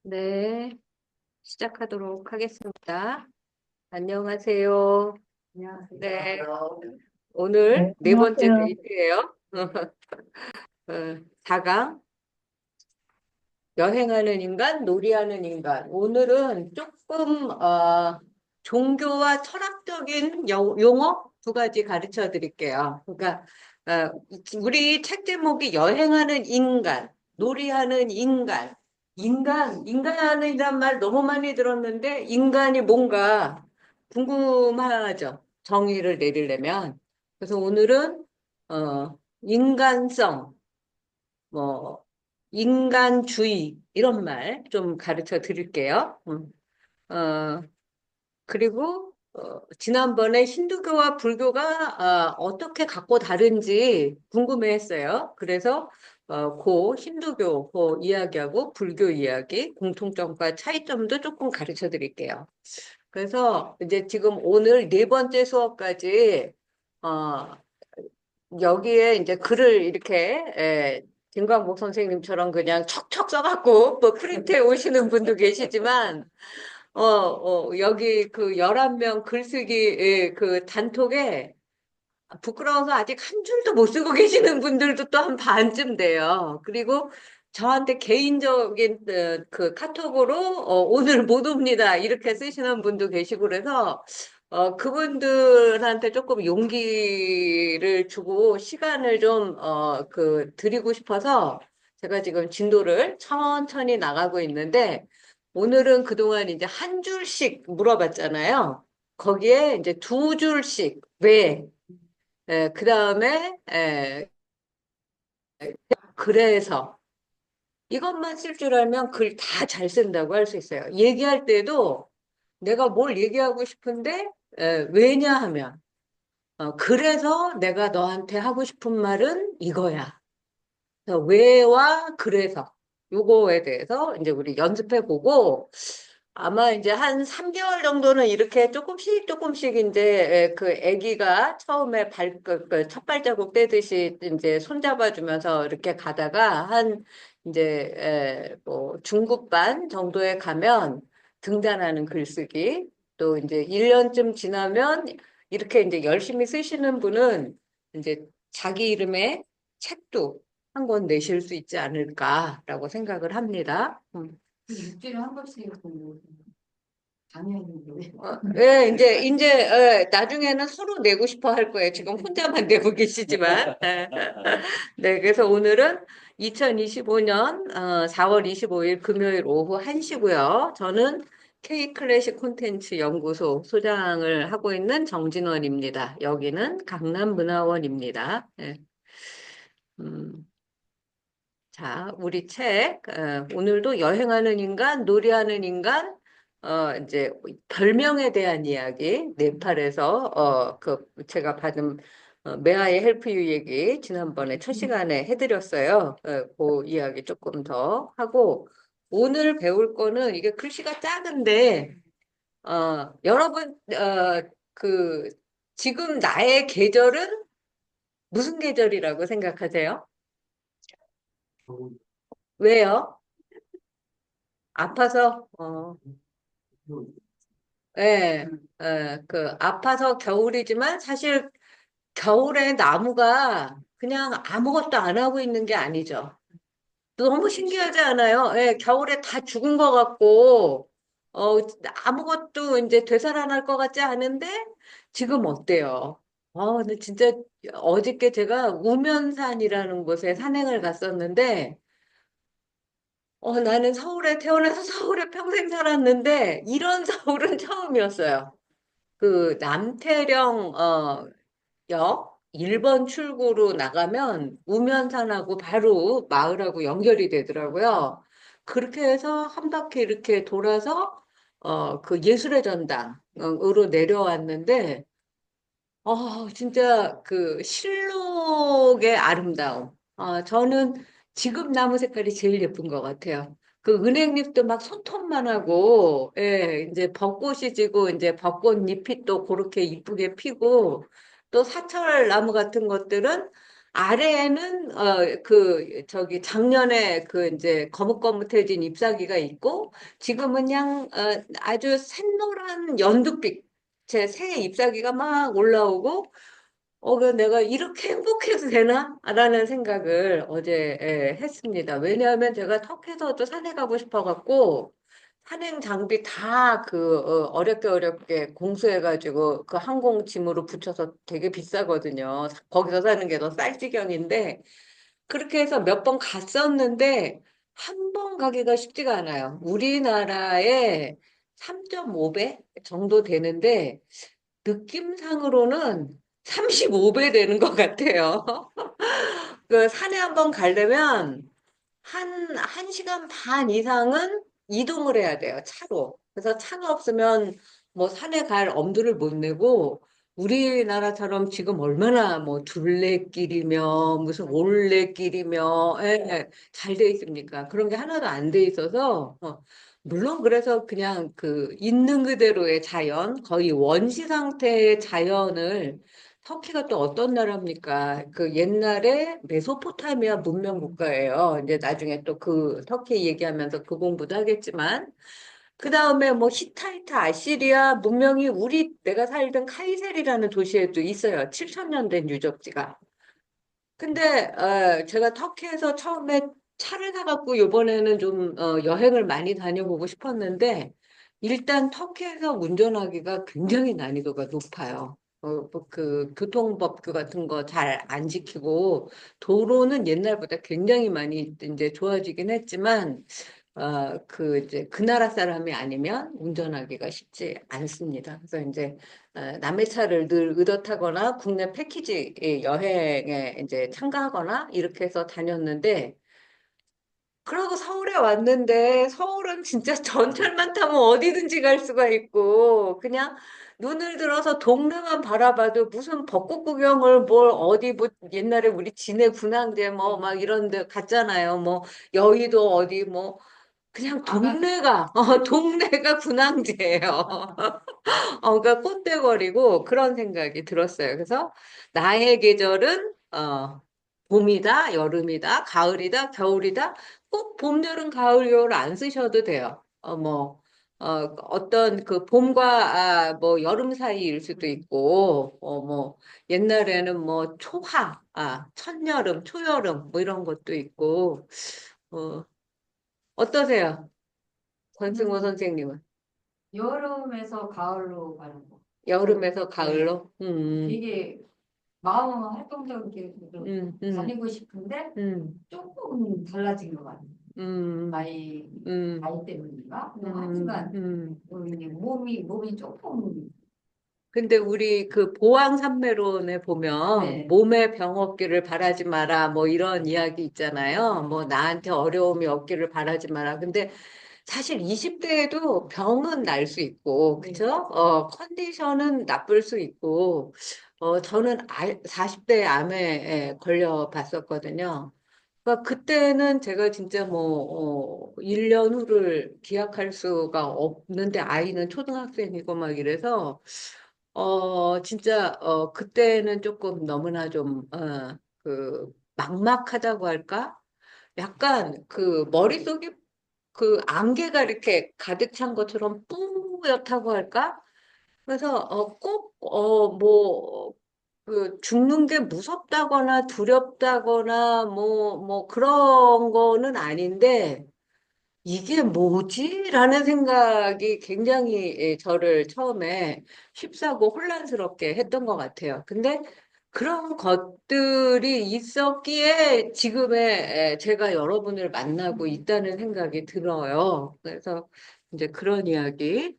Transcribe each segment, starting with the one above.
네, 시작하도록 하겠습니다. 안녕하세요. 네, 오늘 네, 네 번째 안녕하세요. 데이트예요. 4강, 여행하는 인간, 놀이하는 인간. 오늘은 조금 종교와 철학적인 용어 두 가지 가르쳐 드릴게요. 그러니까 우리 책 제목이 여행하는 인간, 놀이하는 인간. 인간이란 말 너무 많이 들었는데 인간이 뭔가 궁금하죠. 정의를 내리려면. 그래서 오늘은 인간성, 뭐 인간주의 이런 말 좀 가르쳐 드릴게요. 그리고 지난번에 힌두교와 불교가 어떻게 갖고 다른지 궁금해했어요. 그래서 그 힌두교 그 이야기하고 불교 이야기 공통점과 차이점도 조금 가르쳐 드릴게요. 그래서 이제 지금 오늘 네 번째 수업까지 어, 여기에 이제 글을 이렇게 김광복 선생님처럼 그냥 척척 써갖고 뭐 프린트해 오시는 분도 계시지만 여기 그 11명 글쓰기 그 단톡에 부끄러워서 아직 한 줄도 못 쓰고 계시는 분들도 또 한 반쯤 돼요. 그리고 저한테 개인적인 그 카톡으로 오늘 못 옵니다. 이렇게 쓰시는 분도 계시고 그래서 그분들한테 조금 용기를 주고 시간을 좀 드리고 싶어서 제가 지금 진도를 천천히 나가고 있는데 오늘은 그동안 이제 한 줄씩 물어봤잖아요. 거기에 이제 두 줄씩 왜 그 다음에, 그래서. 이것만 쓸 줄 알면 글 다 잘 쓴다고 할 수 있어요. 얘기할 때도 내가 뭘 얘기하고 싶은데, 왜냐하면, 그래서 내가 너한테 하고 싶은 말은 이거야. 그래서 왜와 그래서. 요거에 대해서 이제 우리 연습해 보고, 아마 이제 한 3개월 정도는 이렇게 조금씩 조금씩 이제 그 아기가 처음에 첫 발자국 떼듯이 이제 손잡아주면서 이렇게 가다가 한 이제 뭐 중급반 정도에 가면 등단하는 글쓰기 또 이제 1년쯤 지나면 이렇게 이제 열심히 쓰시는 분은 이제 자기 이름의 책도 한 권 내실 수 있지 않을까라고 생각을 합니다. 일주일에 한 번씩 강의하는데. 예, 이제, 나중에는 서로 내고 싶어 할 거예요. 지금 혼자만 내고 계시지만. 네, 그래서 오늘은 2025년 4월 25일 금요일 오후 1시고요. 저는 K클래식 콘텐츠 연구소 소장을 하고 있는 정진원입니다. 여기는 강남문화원입니다. 예. 음, 자, 우리 책, 오늘도 여행하는 인간, 놀이하는 인간, 이제 별명에 대한 이야기, 네팔에서, 제가 받은 May I help you 얘기 지난번에 첫 시간에 해드렸어요. 그 이야기 조금 더 하고, 오늘 배울 거는 이게 글씨가 작은데, 여러분, 그, 지금 나의 계절은 무슨 계절이라고 생각하세요? 왜요? 아파서, 예, 아파서 겨울이지만 사실 겨울에 나무가 그냥 아무것도 안 하고 있는 게 아니죠. 너무 신기하지 않아요? 예, 겨울에 다 죽은 것 같고, 어, 아무것도 이제 되살아날 것 같지 않은데 지금 어때요? 근데 진짜 어저께 제가 우면산이라는 곳에 산행을 갔었는데, 나는 서울에 태어나서 서울에 평생 살았는데, 이런 서울은 처음이었어요. 그 남태령 역 1번 출구로 나가면 우면산하고 바로 마을하고 연결이 되더라고요. 그렇게 해서 한 바퀴 이렇게 돌아서 그 예술의 전당으로 내려왔는데 진짜 그 실록의 아름다움. 저는 지금 나무 색깔이 제일 예쁜 것 같아요. 그 은행잎도 막 손톱만 하고, 예, 이제 벚꽃이 지고, 이제 벚꽃 잎이 또 그렇게 이쁘게 피고, 또 사철 나무 같은 것들은, 아래에는 저기 작년에 그 이제 거뭇거뭇해진 잎사귀가 있고 지금은 그냥 아주 샛노란 연두빛의 새 잎사귀가 막 올라오고 그 내가 이렇게 행복해도 되나? 라는 생각을 어제 했습니다. 왜냐하면 제가 터키에서도 산에 가고 싶어갖고 산행 장비 다 어렵게 어렵게 공수해가지고 그 항공짐으로 붙여서 되게 비싸거든요. 거기서 사는 게 더 쌀 지경인데 그렇게 해서 몇 번 갔었는데 한 번 가기가 쉽지가 않아요. 우리나라의 3.5배 정도 되는데 느낌상으로는 35배 되는 것 같아요. 그 산에 한번 가려면 한 시간 반 이상은 이동을 해야 돼요, 차로. 그래서 차가 없으면 뭐 산에 갈 엄두를 못 내고, 우리나라처럼 지금 얼마나 뭐 둘레길이며, 무슨 올레길이며, 잘 돼 있습니까? 그런 게 하나도 안 돼 있어서, 물론 그래서 그냥 있는 그대로의 자연, 거의 원시 상태의 자연을 터키가 또 어떤 나라입니까? 그 옛날에 메소포타미아 문명 국가예요. 이제 나중에 또 터키 얘기하면서 그 공부도 하겠지만, 그 다음에 뭐 히타이트 아시리아 문명이 내가 살던 카이세리라는 도시에도 있어요. 7,000년 된 유적지가. 근데 제가 터키에서 처음에 차를 사갖고 요번에는 좀 여행을 많이 다녀보고 싶었는데 일단 터키에서 운전하기가 굉장히 난이도가 높아요. 뭐그 교통법규 같은 거 잘 안 지키고 도로는 옛날보다 굉장히 많이 이제 좋아지긴 했지만 이제 그 나라 사람이 아니면 운전하기가 쉽지 않습니다. 그래서 이제 남의 차를 늘 의젓하거나 국내 패키지 여행에 이제 참가하거나 이렇게 해서 다녔는데 그러고 서울에 왔는데 서울은 진짜 전철만 타면 어디든지 갈 수가 있고 그냥 눈을 들어서 동네만 바라봐도 무슨 벚꽃 구경을 뭘 어디 뭐 옛날에 우리 진해 군항제 뭐 막 이런 데 갔잖아요. 뭐 여의도 어디 뭐 그냥 아가 동네가 군항제예요. 그러니까 꽃대거리고 그런 생각이 들었어요. 그래서 나의 계절은 봄이다, 여름이다, 가을이다, 겨울이다. 꼭 봄, 여름, 가을, 겨울 안 쓰셔도 돼요. 어떤 그 봄과 뭐 여름 사이일 수도 있고, 뭐 옛날에는 뭐 초하, 첫여름, 초여름 뭐 이런 것도 있고, 어, 어떠세요? 권승호 저는 선생님은? 여름에서 가을로 가는 거. 여름에서 네, 가을로? 되게 마음 활동적이게 좀 음, 음, 다니고 싶은데 음, 조금 달라진 것 같아요. 음, 나이 음, 나이 때문인가? 뭐 음, 하여튼간 음. 이게 몸이 조금 근데 우리 그 보왕산매론에 보면 네, 몸에 병 없기를 바라지 마라 뭐 이런 이야기 있잖아요. 뭐 나한테 어려움이 없기를 바라지 마라. 근데 사실 20대에도 병은 날 수 있고, 네. 그죠? 컨디션은 나쁠 수 있고, 저는 40대 암에 걸려 봤었거든요. 그러니까 그때는 제가 진짜 뭐, 1년 후를 기약할 수가 없는데 아이는 초등학생이고 막 이래서, 진짜, 그때는 조금 너무나 좀, 막막하다고 할까? 약간 머릿속이 안개가 이렇게 가득 찬 것처럼 뿌옇다고 할까? 그래서 죽는 게 무섭다거나 두렵다거나 뭐 그런 거는 아닌데 이게 뭐지? 라는 생각이 굉장히 저를 처음에 쉽사고 혼란스럽게 했던 것 같아요. 근데 그런 것들이 있었기에 지금의 제가 여러분을 만나고 있다는 생각이 들어요. 그래서 이제 그런 이야기,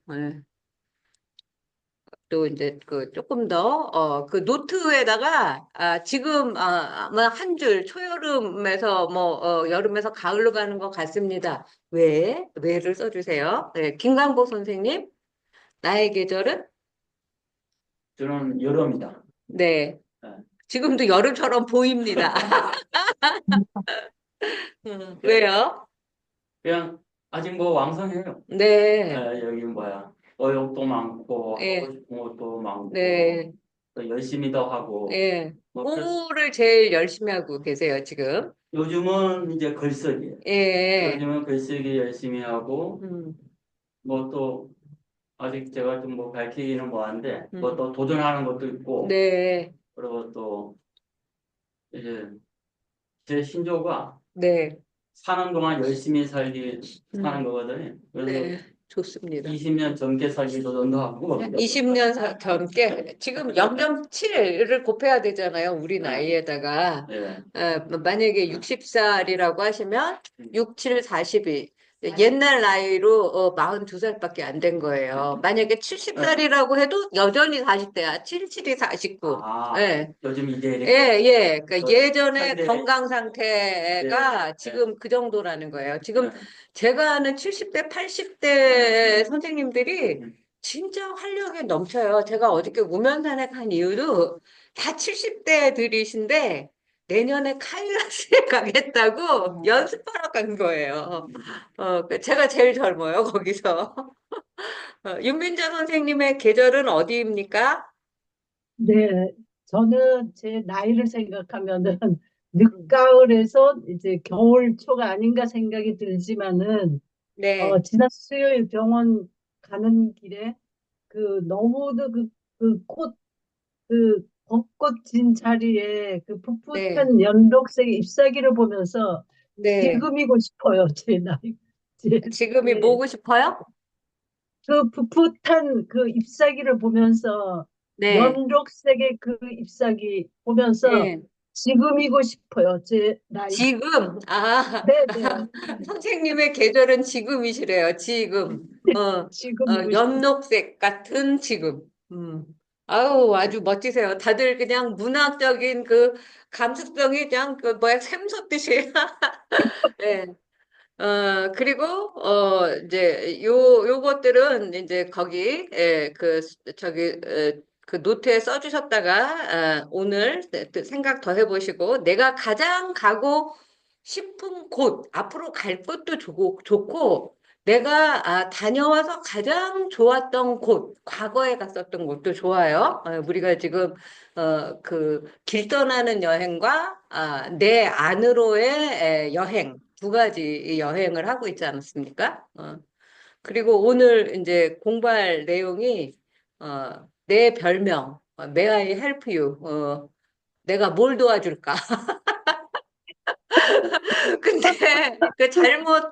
또 이제 조금 더, 노트에다가, 지금, 아마 한 줄, 초여름에서 여름에서 가을로 가는 것 같습니다. 왜를 써주세요. 네, 김광복 선생님, 나의 계절은? 저는 여름이다. 네, 예. 지금도 여름처럼 보입니다. 왜요? 그냥 아직 뭐 왕성해요. 네, 여기 뭐야, 의욕도 많고 하고 네, 싶은 것도 많고 네, 또 열심히도 하고 예. 뭐 그래서 공부를 제일 열심히 하고 계세요, 지금. 요즘은 이제 글쓰기. 예. 요즘은 글쓰기 열심히 하고 음, 뭐 또 아직 제가 좀 뭐 밝히기는 뭐한데 뭐 음. 또 도전하는 것도 있고 네. 그리고 또 이제 제 신조가 네. 사는 동안 열심히 살기 사는 음, 거거든요. 그래서 네. 좋습니다. 20년 젊게 살기 도전도 하고 20년 전께 지금 0.7을 곱해야 되잖아요. 우리 네. 나이에다가. 예. 만약에 60살이라고 하시면 음. 6, 7, 42. 옛날 나이로 42살밖에 안 된 거예요. 만약에 70살이라고 해도 여전히 40대야. 77이 49. 아, 예. 요즘 이제 예, 이렇게 예. 그러니까 또 예전에 현대 건강 예, 상태가 예, 지금 그 정도라는 거예요. 지금 예. 제가 아는 70대, 80대 선생님들이 음. 진짜 활력이 넘쳐요. 제가 어저께 우면산에 간 이유도 다 70대들이신데 내년에 카일라스에 가겠다고 연습하러 간 거예요. 제가 제일 젊어요, 거기서. 윤민자 선생님의 계절은 어디입니까? 네, 저는 제 나이를 생각하면은 음. 늦가을에서 이제 겨울 초가 아닌가 생각이 들지만은 네, 지난 수요일 병원 가는 길에 그 너무도 그 꽃, 그 벚꽃 진 자리에 그 네, 풋풋한 연록색 잎사귀를 보면서 네. 지금이고 싶어요, 제 나이. 제, 지금이 예. 보고 싶어요? 그 풋풋한 그 잎사귀를 보면서 네, 연록색의 그 잎사귀 보면서 네. 지금이고 싶어요. 제 나이가. 지금, 네네. 선생님의 계절은 지금이시래요. 지금. 지금이고 싶어요. 연록색 같은 지금. 아우, 아주 멋지세요. 다들 그냥 문학적인 그 감수성이 그냥 그 뭐야, 샘솟듯이. 예. 그리고, 이제, 요것들은 이제 거기, 그 노트에 써주셨다가, 오늘 생각 더 해보시고, 내가 가장 가고 싶은 곳, 앞으로 갈 곳도 좋고, 내가 다녀와서 가장 좋았던 곳, 과거에 갔었던 곳도 좋아요. 우리가 지금, 길 떠나는 여행과, 내 안으로의 여행, 두 가지 여행을 하고 있지 않았습니까? 그리고 오늘 이제 공부할 내용이 내 별명, May I help you? 내가 뭘 도와줄까? 근데 그 잘못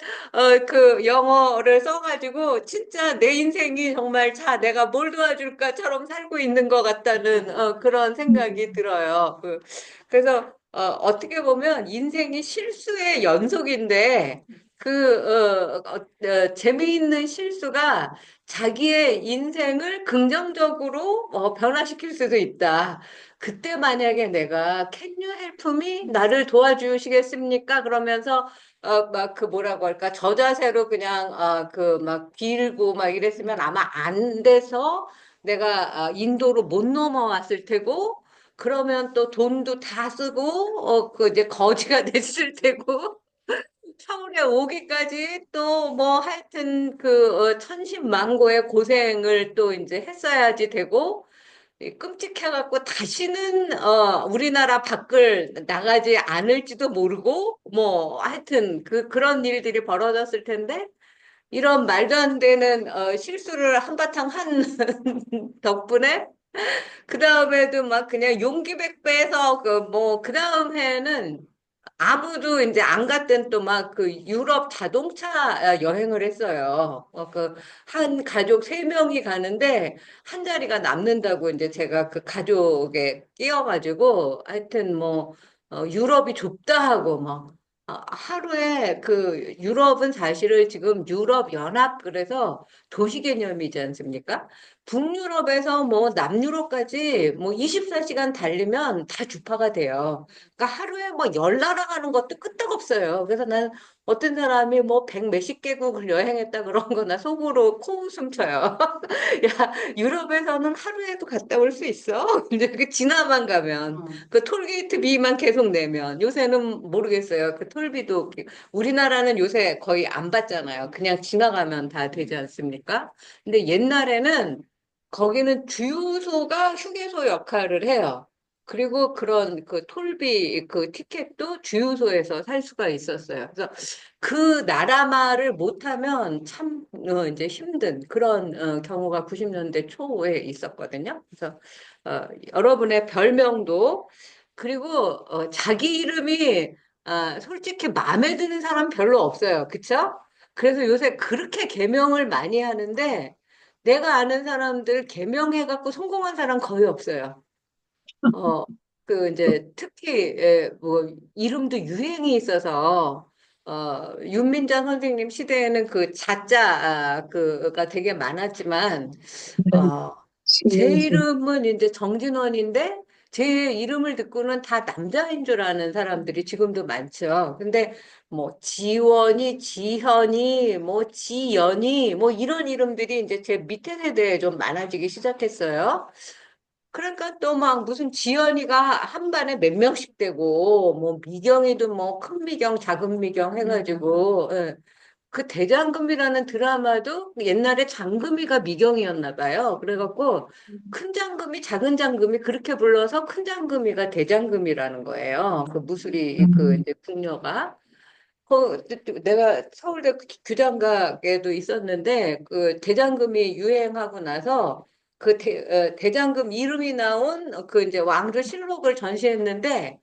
그 영어를 써가지고 진짜 내 인생이 정말 자 내가 뭘 도와줄까처럼 살고 있는 것 같다는 그런 생각이 들어요. 그래서 어떻게 보면 인생이 실수의 연속인데 재미있는 실수가 자기의 인생을 긍정적으로 변화시킬 수도 있다. 그때 만약에 내가 Can you help me? 나를 도와주시겠습니까? 그러면서 막 그 뭐라고 할까 저자세로 그냥 그 막 빌고 막 이랬으면 아마 안 돼서 내가 인도로 못 넘어왔을 테고 그러면 또 돈도 다 쓰고 그 이제 거지가 됐을 테고 서울에 오기까지 또 뭐 하여튼 그 천신만고의 고생을 또 이제 했어야지 되고 끔찍해갖고 다시는 우리나라 밖을 나가지 않을지도 모르고 뭐 하여튼 그런 일들이 벌어졌을 텐데 이런 말도 안 되는 실수를 한바탕 한 덕분에 그 다음에도 막 그냥 용기백배해서 그 뭐 그 다음 해에는 아무도 이제 안 갔던 또 막 그 유럽 자동차 여행을 했어요. 그 한 가족 세 명이 가는데 한 자리가 남는다고 이제 제가 그 가족에 끼어가지고 하여튼 뭐 유럽이 좁다 하고 막 하루에 그 유럽은 사실은 지금 유럽 연합 그래서 도시 개념이지 않습니까? 북유럽에서 뭐 남유럽까지 뭐 24시간 달리면 다 주파가 돼요. 그러니까 하루에 뭐 열 나라 가는 것도 끄떡없어요. 그래서 난 어떤 사람이 뭐 백 몇십 개국을 여행했다 그런 거나 속으로 코웃음 쳐요. 야, 유럽에서는 하루에도 갔다 올 수 있어? 근데 그 지나만 가면 그 톨게이트 비만 계속 내면 요새는 모르겠어요. 그 톨비도 우리나라는 요새 거의 안 받잖아요. 그냥 지나가면 다 되지 않습니까? 근데 옛날에는 거기는 주유소가 휴게소 역할을 해요. 그리고 그런 그 톨비 그 티켓도 주유소에서 살 수가 있었어요. 그래서 그 나라말을 못하면 참 이제 힘든 그런 경우가 90년대 초에 있었거든요. 그래서 여러분의 별명도 그리고 자기 이름이 솔직히 마음에 드는 사람 별로 없어요. 그쵸? 그래서 요새 그렇게 개명을 많이 하는데 내가 아는 사람들 개명해갖고 성공한 사람 거의 없어요. 어, 이제 특히, 뭐, 이름도 유행이 있어서, 윤민자 선생님 시대에는 그 자자, 그가 되게 많았지만, 어, 제 10년째. 이름은 이제 정진원인데, 제 이름을 듣고는 다 남자인 줄 아는 사람들이 지금도 많죠. 근데 뭐, 지원이, 지현이, 뭐, 지연이, 뭐, 이런 이름들이 이제 제 밑에 세대에 좀 많아지기 시작했어요. 그러니까 또 막 무슨 지연이가 한 반에 몇 명씩 되고, 뭐, 미경이도 뭐, 큰 미경, 작은 미경 해가지고, 예. 그 대장금이라는 드라마도 옛날에 장금이가 미경이었나 봐요. 그래갖고 큰 장금이 작은 장금이 그렇게 불러서 큰 장금이가 대장금이라는 거예요. 그 무술이 그 음, 이제 궁녀가. 내가 서울대 규장각에도 있었는데 그 대장금이 유행하고 나서 그 대장금 이름이 나온 그 이제 왕조 실록을 전시했는데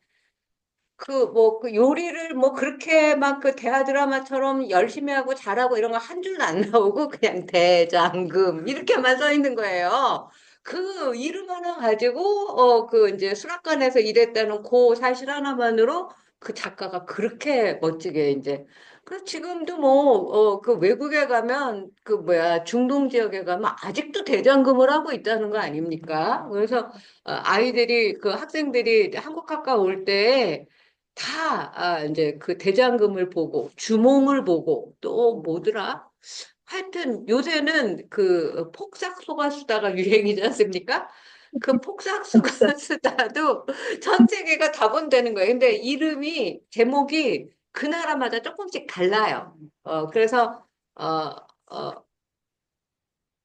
그 요리를 뭐 그렇게 막 그 대하 드라마처럼 열심히 하고 잘하고 이런 거 한 줄도 안 나오고 그냥 대장금 이렇게만 써 있는 거예요. 그 이름 하나 가지고 그 이제 수락관에서 일했다는 그 사실 하나만으로 그 작가가 그렇게 멋지게 이제 그 지금도 뭐 그 외국에 가면 그 뭐야 중동 지역에 가면 아직도 대장금을 하고 있다는 거 아닙니까? 그래서 아이들이 그 학생들이 한국 학과 올 때 다, 이제 그 대장금을 보고, 주몽을 보고, 또 뭐더라? 하여튼 요새는 그 폭삭소가수다가 유행이지 않습니까? 그 복사. 폭삭소가수다도 전체 개가 다 본다는 거예요. 근데 이름이, 제목이 그 나라마다 조금씩 달라요. 그래서, 어, 어,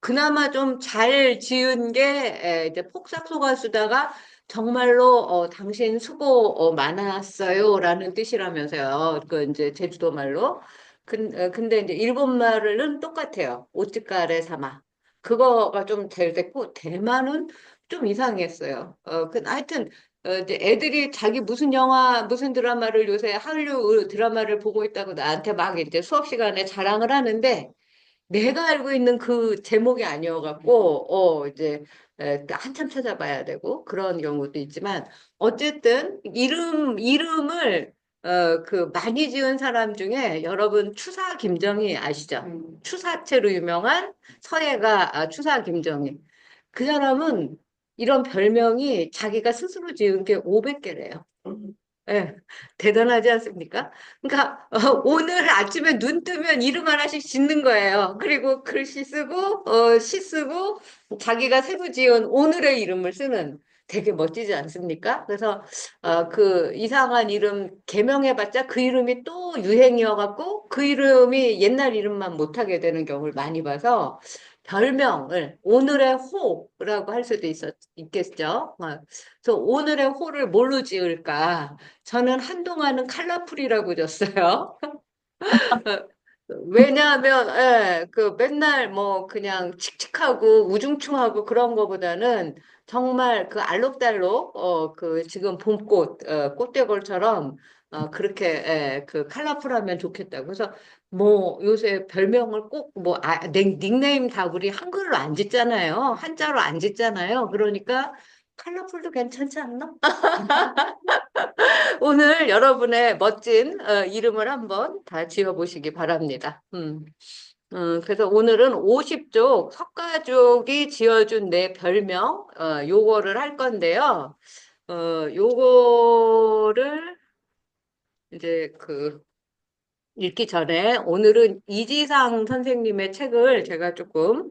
그나마 좀 잘 지은 게 이제 폭삭소가수다가 정말로 당신 수고 많았어요라는 뜻이라면서요. 그 이제 제주도 말로. 근데 이제 일본 말은 똑같아요. 오츠카레 사마. 그거가 좀 잘 됐고 대만은 좀 이상했어요. 하여튼 이제 애들이 자기 무슨 영화 무슨 드라마를 요새 한류 드라마를 보고 있다고 나한테 막 이제 수업 시간에 자랑을 하는데 내가 알고 있는 그 제목이 아니어갖고, 이제, 한참 찾아봐야 되고, 그런 경우도 있지만, 어쨌든, 이름을, 많이 지은 사람 중에 여러분 추사 김정희 아시죠? 추사체로 유명한 서예가 추사 김정희. 그 사람은 이런 별명이 자기가 스스로 지은 게 500개래요. 예, 대단하지 않습니까? 그러니까 오늘 아침에 눈 뜨면 이름 하나씩 짓는 거예요. 그리고 글씨 쓰고 시 쓰고 자기가 새로 지은 오늘의 이름을 쓰는 되게 멋지지 않습니까? 그래서 그 이상한 이름 개명해봤자 그 이름이 또 유행이어갖고 그 이름이 옛날 이름만 못하게 되는 경우를 많이 봐서 별명을 오늘의 호라고 할 수도 있겠죠. 그래서 오늘의 호를 뭘로 지을까? 저는 한동안은 칼라풀이라고 줬어요. 왜냐하면, 그 맨날 뭐 그냥 칙칙하고 우중충하고 그런 거보다는 정말 그 알록달록, 그 지금 봄꽃, 꽃대벌처럼, 그렇게, 그 컬러풀하면 좋겠다고. 그래서 뭐 요새 별명을 꼭 뭐, 닉네임 다 우리 한글로 안 짓잖아요. 한자로 안 짓잖아요. 그러니까 컬러풀도 괜찮지 않나? 오늘 여러분의 멋진 이름을 한번 다 지어보시기 바랍니다. 그래서 오늘은 50쪽 석가족이 지어준 내 별명, 요거를 할 건데요. 요거를 이제 읽기 전에 오늘은 이지상 선생님의 책을 제가 조금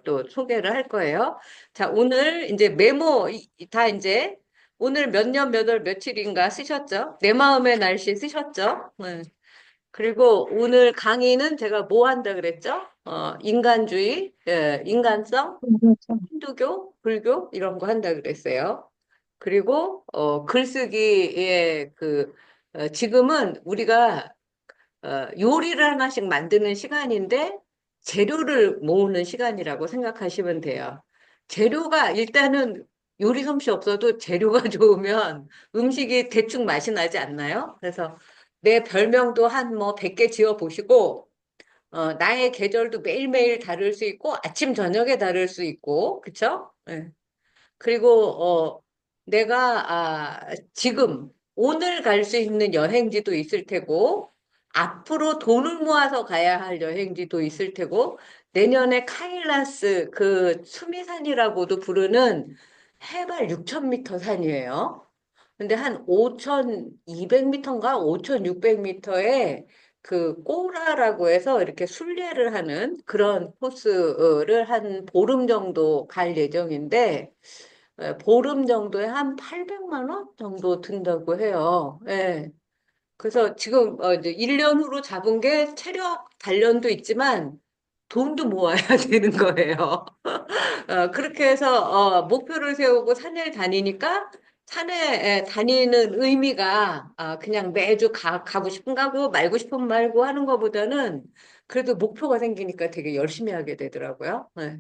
또 소개를 할 거예요. 자, 오늘 이제 메모 다 이제 오늘 몇 년 몇 월 며칠인가 쓰셨죠? 내 마음의 날씨 쓰셨죠? 네. 그리고 오늘 강의는 제가 뭐 한다 그랬죠? 인간주의, 인간성, 그렇죠. 힌두교, 불교 이런 거 한다 그랬어요. 그리고 글쓰기에 지금은 우리가 요리를 하나씩 만드는 시간인데 재료를 모으는 시간이라고 생각하시면 돼요. 재료가 일단은 요리 솜씨 없어도 재료가 좋으면 음식이 대충 맛이 나지 않나요? 그래서 내 별명도 한 뭐 100개 지어 보시고 나의 계절도 매일매일 다를 수 있고 아침 저녁에 다를 수 있고 그쵸? 예. 그리고 내가 지금 오늘 갈 수 있는 여행지도 있을 테고 앞으로 돈을 모아서 가야 할 여행지도 있을 테고 내년에 카일라스 그 수미산이라고도 부르는 해발 6,000m 산이에요. 근데 한 5,200m인가 5,600m에 그 꼬라라고 해서 이렇게 순례를 하는 그런 코스를 한 보름 정도 갈 예정인데 보름 정도에 한 800만 원 정도 든다고 해요. 예. 그래서 지금 이제 1년 후로 잡은 게 체력 단련도 있지만 돈도 모아야 되는 거예요. 그렇게 해서 목표를 세우고 산에 다니니까 산에 다니는 의미가 그냥 매주 가고 싶은 가고 말고 싶은 말고 하는 것보다는 그래도 목표가 생기니까 되게 열심히 하게 되더라고요. 네.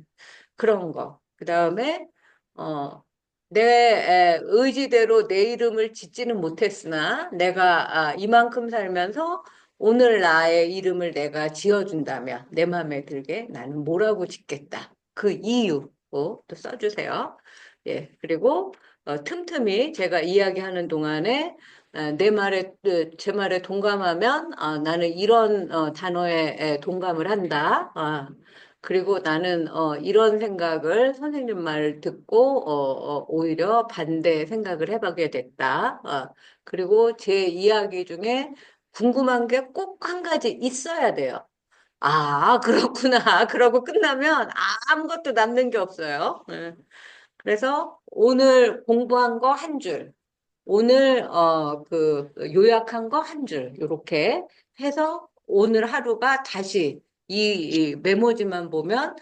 그런 거. 그 다음에 어, 내 의지대로 내 이름을 짓지는 못했으나 내가 이만큼 살면서 오늘 나의 이름을 내가 지어준다면 내 마음에 들게 나는 뭐라고 짓겠다. 그 이유 또 써주세요. 예, 그리고 틈틈이 제가 이야기하는 동안에 제 말에 동감하면 나는 이런 단어에 동감을 한다. 그리고 나는 이런 생각을 선생님 말 듣고 오히려 반대 생각을 해보게 됐다. 그리고 제 이야기 중에 궁금한 게 꼭 한 가지 있어야 돼요. 그렇구나. 그러고 끝나면 아무것도 남는 게 없어요. 네. 그래서 오늘 공부한 거 한 줄, 오늘 요약한 거 한 줄, 이렇게 해서 오늘 하루가 다시 이 메모지만 보면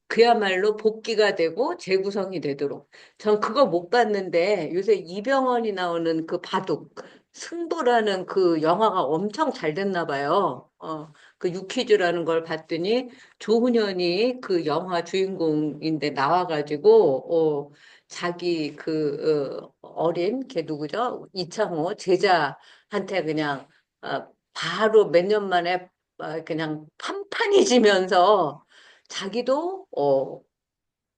그야말로 복귀가 되고 재구성이 되도록. 전 그거 못 봤는데 요새 이병헌이 나오는 그 바둑 승부라는 그 영화가 엄청 잘 됐나 봐요. 그 유퀴즈라는 걸 봤더니 조훈현이 그 영화 주인공인데 나와가지고 자기 어린 걔 누구죠? 이창호 제자한테 그냥 바로 몇 년 만에 그냥 판판해지면서 자기도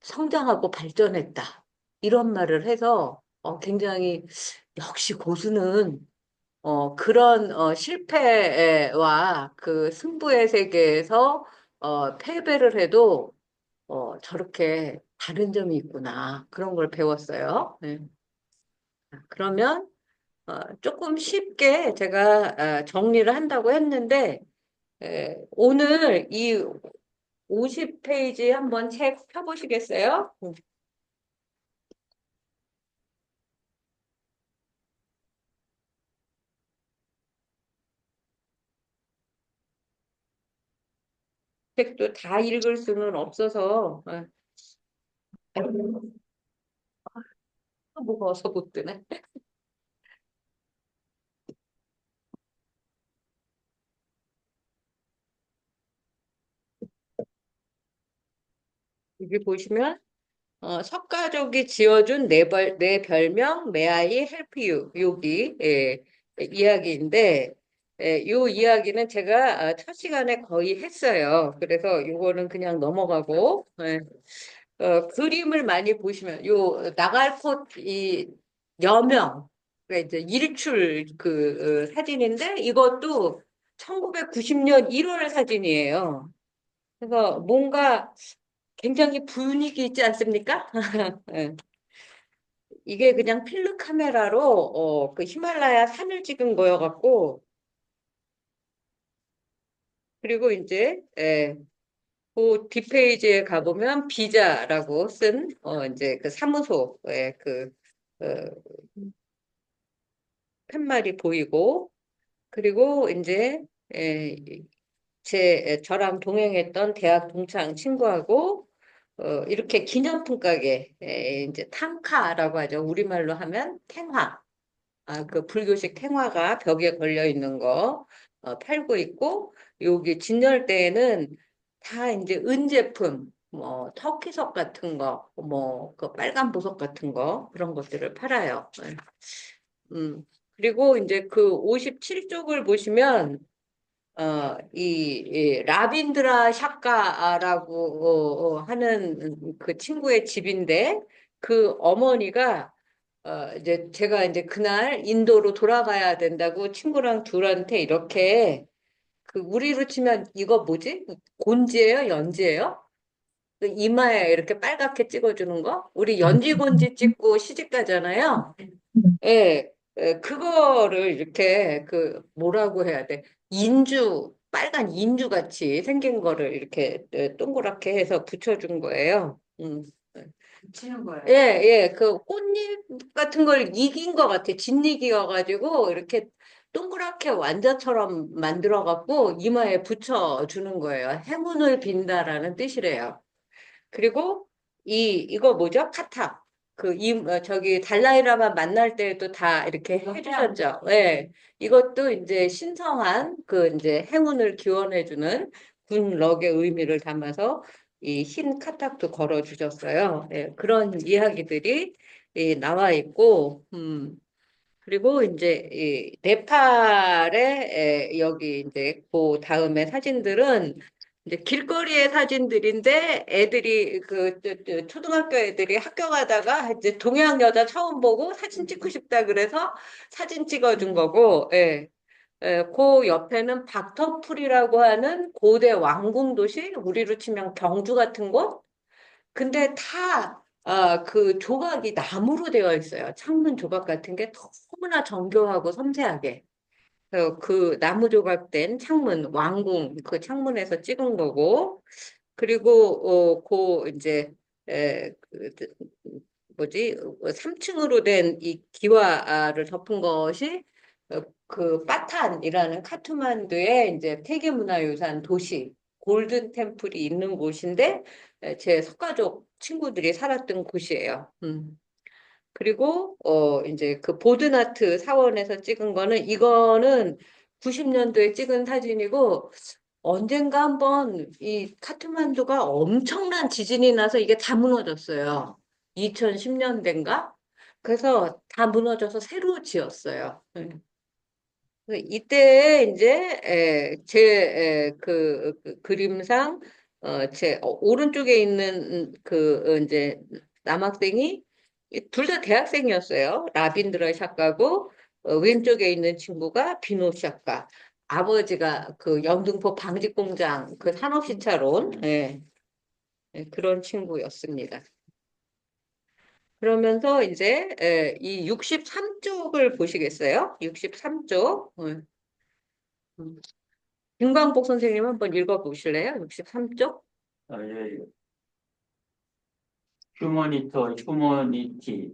성장하고 발전했다. 이런 말을 해서 굉장히 역시 고수는 그런 실패와 그 승부의 세계에서 패배를 해도 저렇게 다른 점이 있구나. 그런 걸 배웠어요. 네. 그러면 조금 쉽게 제가 정리를 한다고 했는데 오늘 이 50페이지 한번 책 펴보시겠어요? 책도 다 읽을 수는 없어서 무거워서 못 드네. 여기 보시면 석가족이 지어준 내 별명 May I help you 여기 이야기인데 요 이야기는 제가 첫 시간에 거의 했어요. 그래서 요거는 그냥 넘어가고 그림을 많이 보시면 요 나갈 곳 이 여명 그러니까 이제 일출 사진인데 이것도 1990년 1월 사진이에요. 그래서 뭔가 굉장히 분위기 있지 않습니까? 예. 이게 그냥 필름 카메라로 그 히말라야 산을 찍은 거여갖고 그리고 이제 그 뒷페이지에 가보면 비자라고 쓴 이제 그 사무소의 어, 팻말이 보이고 그리고 이제 에, 저랑 동행했던 대학 동창 친구하고 이렇게 기념품 가게 이제 탕카라고 하죠. 우리말로 하면 탱화. 그 불교식 탱화가 벽에 걸려 있는 거 팔고 있고 여기 진열대에는 다 이제 은제품 뭐 터키석 같은 거, 뭐 그 빨간 보석 같은 거 그런 것들을 팔아요. 음. 그리고 이제 그 57쪽을 보시면 이 라빈드라 샤카라고 하는 그 친구의 집인데 그 어머니가 이제 제가 이제 그날 인도로 돌아가야 된다고 친구랑 둘한테 이렇게 그 우리로 치면 이거 뭐지? 곤지예요? 연지예요? 그 이마에 이렇게 빨갛게 찍어주는 거? 우리 연지곤지 찍고 시집 가잖아요. 예, 그거를 이렇게 그 뭐라고 해야 돼? 인주, 빨간 인주 같이 생긴 거를 이렇게 동그랗게 해서 붙여준 거예요. 붙이는 거예요. 예, 예, 그 꽃잎 같은 걸 이긴 것 같아. 진이기여가지고 이렇게 동그랗게 완자처럼 만들어갖고 이마에 붙여주는 거예요. 행운을 빈다라는 뜻이래요. 그리고 이거 뭐죠? 카타. 저기 달라이라마 만날 때도 다 이렇게 이거 해주셨죠. 예. 이것도 이제 신성한 그 이제 행운을 기원해주는 군럭의 의미를 담아서 이 흰 카탁도 걸어주셨어요. 예. 그런 이야기들이 나와 있고, 그리고 이제 이 네팔의 여기 이제 그 다음에 사진들은 이제 길거리의 사진들인데 애들이 초등학교 애들이 학교 가다가 이제 동양 여자 처음 보고 사진 찍고 싶다 그래서 사진 찍어준 거고, 예. 그 옆에는 박터풀이라고 하는 고대 왕궁 도시, 우리로 치면 경주 같은 곳. 근데 그 조각이 나무로 되어 있어요. 창문 조각 같은 게 너무나 정교하고 섬세하게. 그 나무 조각된 창문, 왕궁, 그 창문에서 찍은 거고, 그리고, 이제, 뭐지, 3층으로 된 이 기와를 덮은 것이, 그, 파탄이라는 카트만두의 이제 세계문화유산 도시, 골든 템플이 있는 곳인데, 제 석가족 친구들이 살았던 곳이에요. 그리고 이제 그 보드나트 사원에서 찍은 거는 이거는 90년도에 찍은 사진이고 언젠가 한번 이 카트만두가 엄청난 지진이 나서 이게 다 무너졌어요. 2010년대인가? 그래서 다 무너져서 새로 지었어요. 이때 이제 제 그림상 제 오른쪽에 있는 이제 남학생이 둘 다 대학생이었어요. 라빈드라 샤카고 왼쪽에 있는 친구가 비노 샤카. 아버지가 그 영등포 방직공장 그 산업시찰원 그런 친구였습니다. 그러면서 이제 이 63쪽을 보시겠어요? 63쪽. 김광복 선생님 한번 읽어보실래요? 63쪽? 예. 휴머니티.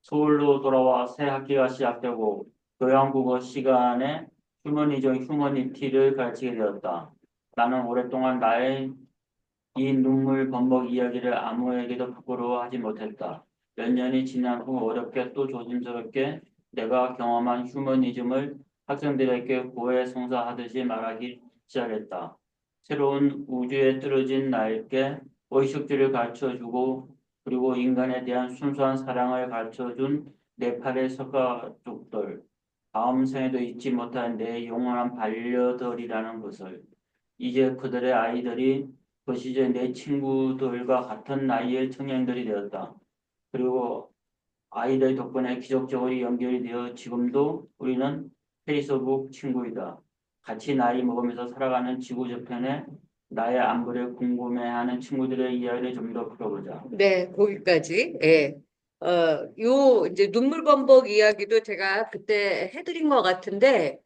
서울로 돌아와 새 학기가 시작되고 교양국어 시간에 휴머니티를 가르치게 되었다. 나는 오랫동안 나의 이 눈물 범벅 이야기를 아무에게도 부끄러워하지 못했다. 몇 년이 지난 후 어렵게 또 조심스럽게 내가 경험한 휴머니즘을 학생들에게 고해성사하듯이 말하기 시작했다. 새로운 우주에 떨어진 나에게 의식주를 가르쳐주고 그리고 인간에 대한 순수한 사랑을 가르쳐준 네팔의 석가족들, 다음 생에도 잊지 못할 내 영원한 반려들이라는 것을 이제 그들의 아이들이 그 시절 내 친구들과 같은 나이의 청년들이 되었다. 그리고 아이들 덕분에 기적적으로 연결이 되어 지금도 우리는 페이스북 친구이다. 같이 나이 먹으면서 살아가는 지구 저편에 나의 안부를 궁금해하는 친구들의 이야기를 좀 더 풀어보자. 네, 거기까지. 예. 이제 눈물범벅 이야기도 제가 그때 해드린 것 같은데,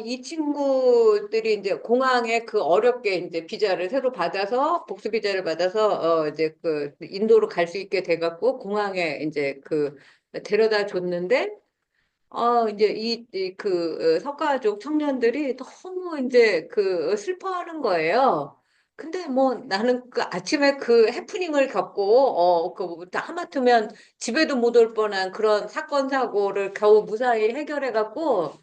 이 친구들이 이제 공항에 그 어렵게 이제 비자를 새로 받아서, 복수 비자를 받아서, 이제 그 인도로 갈 수 있게 돼갖고 공항에 이제 데려다 줬는데, 이제 석가족 청년들이 너무 이제 슬퍼하는 거예요. 근데 뭐 나는 그 아침에 그 해프닝을 겪고, 하마터면 집에도 못 올 뻔한 그런 사건, 사고를 겨우 무사히 해결해갖고,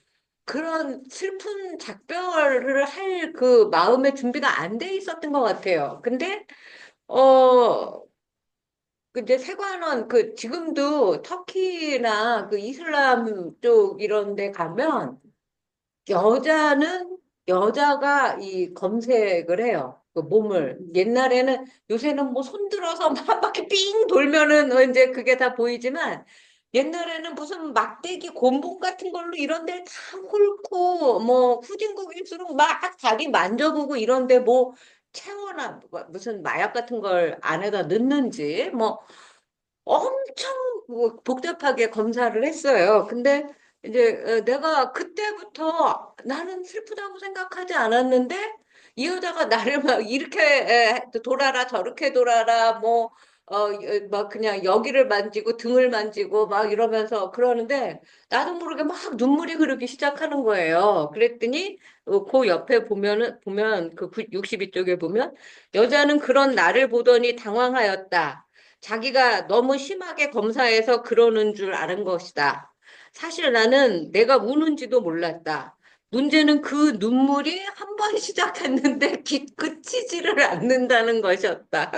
그런 슬픈 작별을 할 그 마음의 준비가 안 돼 있었던 것 같아요. 근데, 어, 근데 세관원 지금도 터키나 그 이슬람 쪽 이런 데 가면 여자는 여자가 이 검색을 해요. 그 몸을. 옛날에는 요새는 뭐 손들어서 막 한 바퀴 삥 돌면은 이제 그게 다 보이지만 옛날에는 무슨 막대기 곤봉 같은 걸로 이런 데를 다 훑고 뭐 후진국일수록 막 자기 만져보고 이런 데 뭐 채워나 무슨 마약 같은 걸 안에다 넣는지 뭐 엄청 뭐 복잡하게 검사를 했어요. 근데 이제 내가 그때부터 나는 슬프다고 생각하지 않았는데 이 여자가 나를 막 이렇게 돌아라 저렇게 돌아라 막 그냥 여기를 만지고 등을 만지고 막 이러면서 그러는데 나도 모르게 막 눈물이 흐르기 시작하는 거예요. 그랬더니 그 옆에 보면 그 62쪽에 보면 여자는 그런 나를 보더니 당황하였다. 자기가 너무 심하게 검사해서 그러는 줄 아는 것이다. 사실 나는 내가 우는지도 몰랐다. 문제는 그 눈물이 한 번 시작했는데 그치지를 않는다는 것이었다.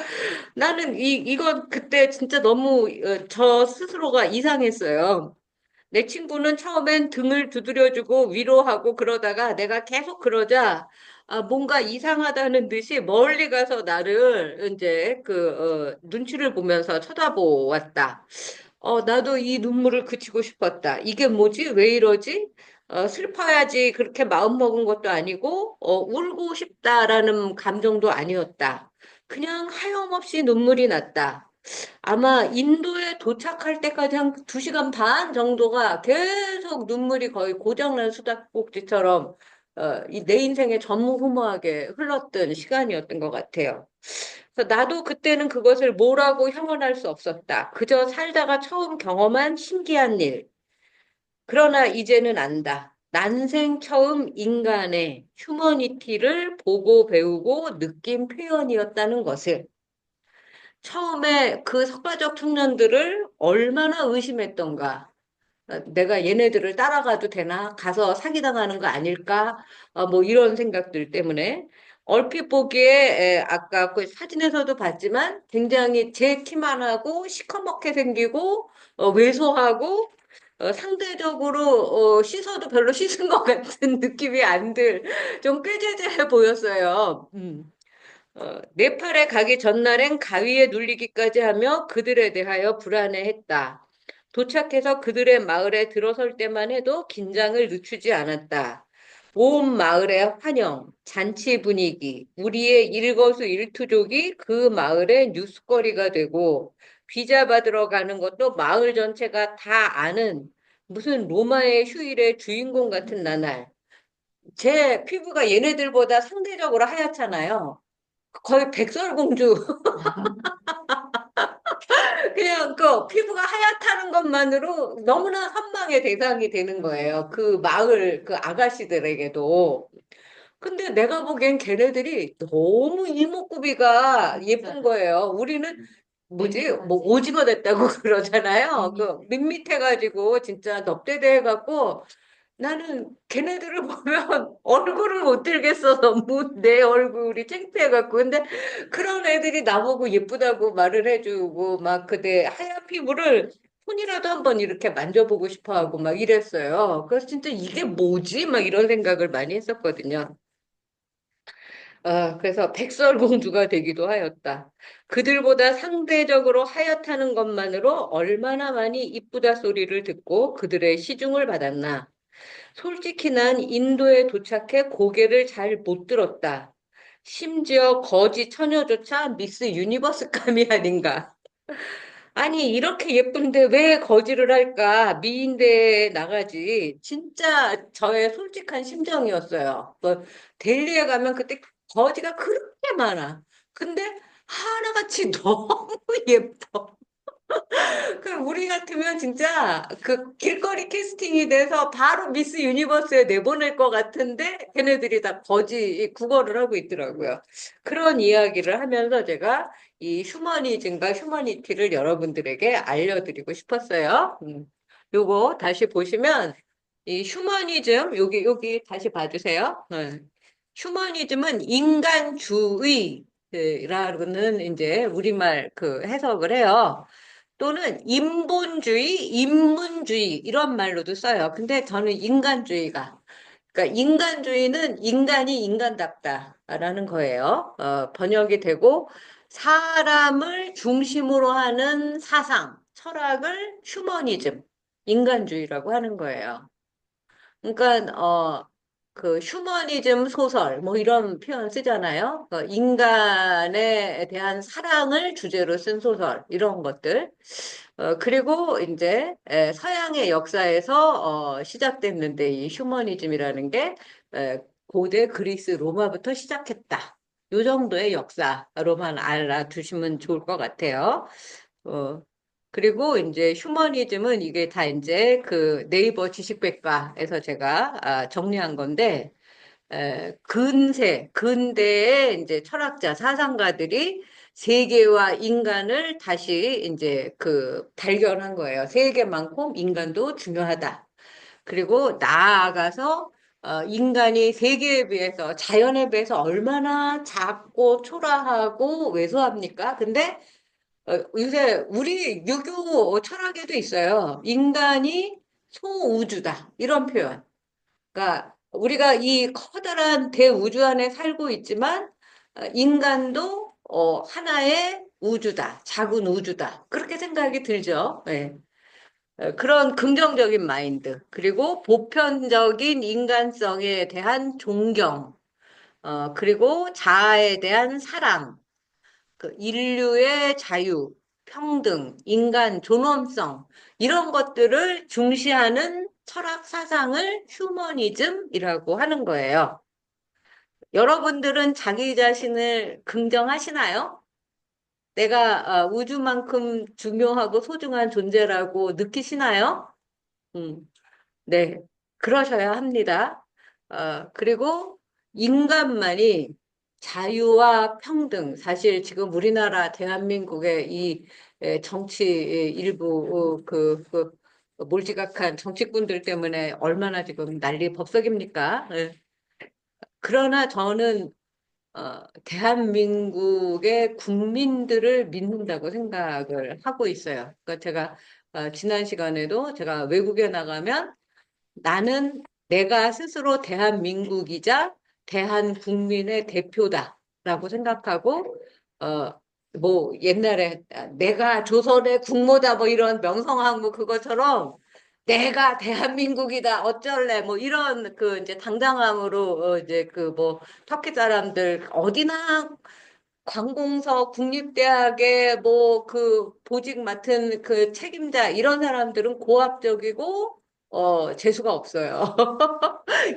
나는 이건 그때 진짜 너무 저 스스로가 이상했어요. 내 친구는 처음엔 등을 두드려주고 위로하고 그러다가 내가 계속 그러자 뭔가 이상하다는 듯이 멀리 가서 나를 이제 눈치를 보면서 쳐다보았다. 나도 이 눈물을 그치고 싶었다. 이게 뭐지? 왜 이러지? 슬퍼야지 그렇게 마음 먹은 것도 아니고, 울고 싶다라는 감정도 아니었다. 그냥 하염없이 눈물이 났다. 아마 인도에 도착할 때까지 한 2시간 반 정도가 계속 눈물이 거의 고장난 수도꼭지처럼 내 인생에 전무후무하게 흘렀던 시간이었던 것 같아요. 그래서 나도 그때는 그것을 뭐라고 형언할 수 없었다. 그저 살다가 처음 경험한 신기한 일. 그러나 이제는 안다. 난생 처음 인간의 휴머니티를 보고 배우고 느낀 표현이었다는 것을. 처음에 그 석가적 청년들을 얼마나 의심했던가. 내가 얘네들을 따라가도 되나? 가서 사기당하는 거 아닐까? 뭐 이런 생각들 때문에. 얼핏 보기에 아까 그 사진에서도 봤지만 굉장히 제 키만 하고 시커멓게 생기고 왜소하고 상대적으로 씻어도 별로 씻은 것 같은 느낌이 안 들, 좀 꾀죄죄해 보였어요. 네팔에 가기 전날엔 가위에 눌리기까지 하며 그들에 대하여 불안해했다. 도착해서 그들의 마을에 들어설 때만 해도 긴장을 늦추지 않았다. 온 마을의 환영, 잔치 분위기, 우리의 일거수일투족이 그 마을의 뉴스거리가 되고 비자 받으러 가는 것도 마을 전체가 다 아는 무슨 로마의 휴일의 주인공 같은 나날. 제 피부가 얘네들보다 상대적으로 하얗잖아요. 거의 백설공주. 그냥 그 피부가 하얗다는 것만으로 너무나 선망의 대상이 되는 거예요. 그 마을 그 아가씨들에게도. 근데 내가 보기엔 걔네들이 너무 이목구비가 예쁜 거예요. 우리는 뭐지? 뭐 오징어 됐다고 그러잖아요. 그 밋밋해가지고 진짜 넙대대해갖고 나는 걔네들을 보면 얼굴을 못 들겠어. 너무 내 얼굴이 창피해갖고. 근데 그런 애들이 나보고 예쁘다고 말을 해주고, 막 그대 하얀 피부를 손이라도 한번 이렇게 만져보고 싶어 하고 막 이랬어요. 그래서 진짜 이게 뭐지? 막 이런 생각을 많이 했었거든요. 그래서 백설공주가 되기도 하였다. 그들보다 상대적으로 하얗다는 것만으로 얼마나 많이 이쁘다 소리를 듣고 그들의 시중을 받았나. 솔직히 난 인도에 도착해 고개를 잘 못 들었다. 심지어 거지 처녀조차 미스 유니버스감이 아닌가. 아니, 이렇게 예쁜데 왜 거지를 할까? 미인대에 나가지. 진짜 저의 솔직한 심정이었어요. 뭐, 델리에 가면 그때 거지가 그렇게 많아. 근데 하나같이 너무 예뻐. 그 우리 같으면 진짜 그 길거리 캐스팅이 돼서 바로 미스 유니버스에 내보낼 것 같은데 걔네들이 다 거지 국어를 하고 있더라고요. 그런 이야기를 하면서 제가 이 휴머니즘과 휴머니티를 여러분들에게 알려드리고 싶었어요. 요거 다시 보시면 이 휴머니즘 여기 다시 봐주세요. 휴머니즘은 인간주의라는 이제 우리말 그 해석을 해요. 또는 인본주의, 인문주의 이런 말로도 써요. 근데 저는 인간주의가 그러니까 인간주의는 인간이 인간답다라는 거예요. 번역이 되고 사람을 중심으로 하는 사상, 철학을 휴머니즘, 인간주의라고 하는 거예요. 그러니까 그 휴머니즘 소설 뭐 이런 표현 쓰잖아요. 인간에 대한 사랑을 주제로 쓴 소설 이런 것들. 그리고 이제 서양의 역사에서 시작됐는데 이 휴머니즘이라는 게 고대 그리스 로마부터 시작했다. 요 정도의 역사로만 알아두시면 좋을 것 같아요. 어, 그리고 이제 휴머니즘은 이게 다 이제 그 네이버 지식백과에서 제가 정리한 건데, 근대의 이제 철학자, 사상가들이 세계와 인간을 다시 이제 그 발견한 거예요. 세계만큼 인간도 중요하다. 그리고 나아가서 인간이 세계에 비해서, 자연에 비해서 얼마나 작고 초라하고 왜소합니까? 근데 요새 우리 유교 철학에도 있어요. 인간이 소우주다. 이런 표현. 그러니까 우리가 이 커다란 대우주 안에 살고 있지만 인간도 하나의 우주다. 작은 우주다. 그렇게 생각이 들죠. 네. 그런 긍정적인 마인드. 그리고 보편적인 인간성에 대한 존경. 그리고 자아에 대한 사랑. 그 인류의 자유, 평등, 인간 존엄성, 이런 것들을 중시하는 철학 사상을 휴머니즘이라고 하는 거예요. 여러분들은 자기 자신을 긍정하시나요? 내가 우주만큼 중요하고 소중한 존재라고 느끼시나요? 음. 네, 그러셔야 합니다. 그리고 인간만이 자유와 평등, 사실 지금 우리나라 대한민국의 이 정치 일부 몰지각한 정치꾼들 때문에 얼마나 지금 난리 법석입니까? 예. 그러나 저는 대한민국의 국민들을 믿는다고 생각을 하고 있어요. 그러니까 제가 지난 시간에도 제가 외국에 나가면 나는 내가 스스로 대한민국이자 대한국민의 대표다라고 생각하고, 뭐 옛날에 내가 조선의 국모다 뭐 이런 명성황후 그것처럼 내가 대한민국이다 어쩔래 뭐 이런 그 이제 당당함으로 이제 그 뭐 터키 사람들 어디나 관공서 국립대학의 뭐 그 보직 맡은 그 책임자 이런 사람들은 고압적이고 재수가 없어요.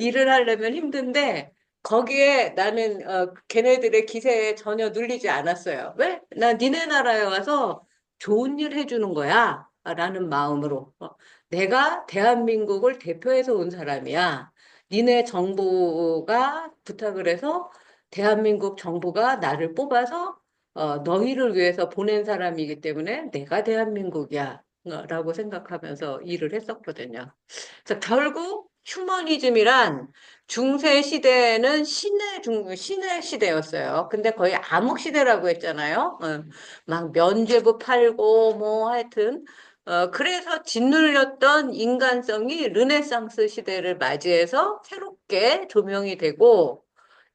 일을 하려면 힘든데 거기에 나는 걔네들의 기세에 전혀 눌리지 않았어요. 왜? 나 니네 나라에 와서 좋은 일 해주는 거야. 라는 마음으로. 내가 대한민국을 대표해서 온 사람이야. 니네 정부가 부탁을 해서 대한민국 정부가 나를 뽑아서 너희를 위해서 보낸 사람이기 때문에 내가 대한민국이야. 라고 생각하면서 일을 했었거든요. 그래서 결국 휴머니즘이란 중세 시대는 신의 시대였어요. 근데 거의 암흑 시대라고 했잖아요. 막 면죄부 팔고 뭐 하여튼 그래서 짓눌렸던 인간성이 르네상스 시대를 맞이해서 새롭게 조명이 되고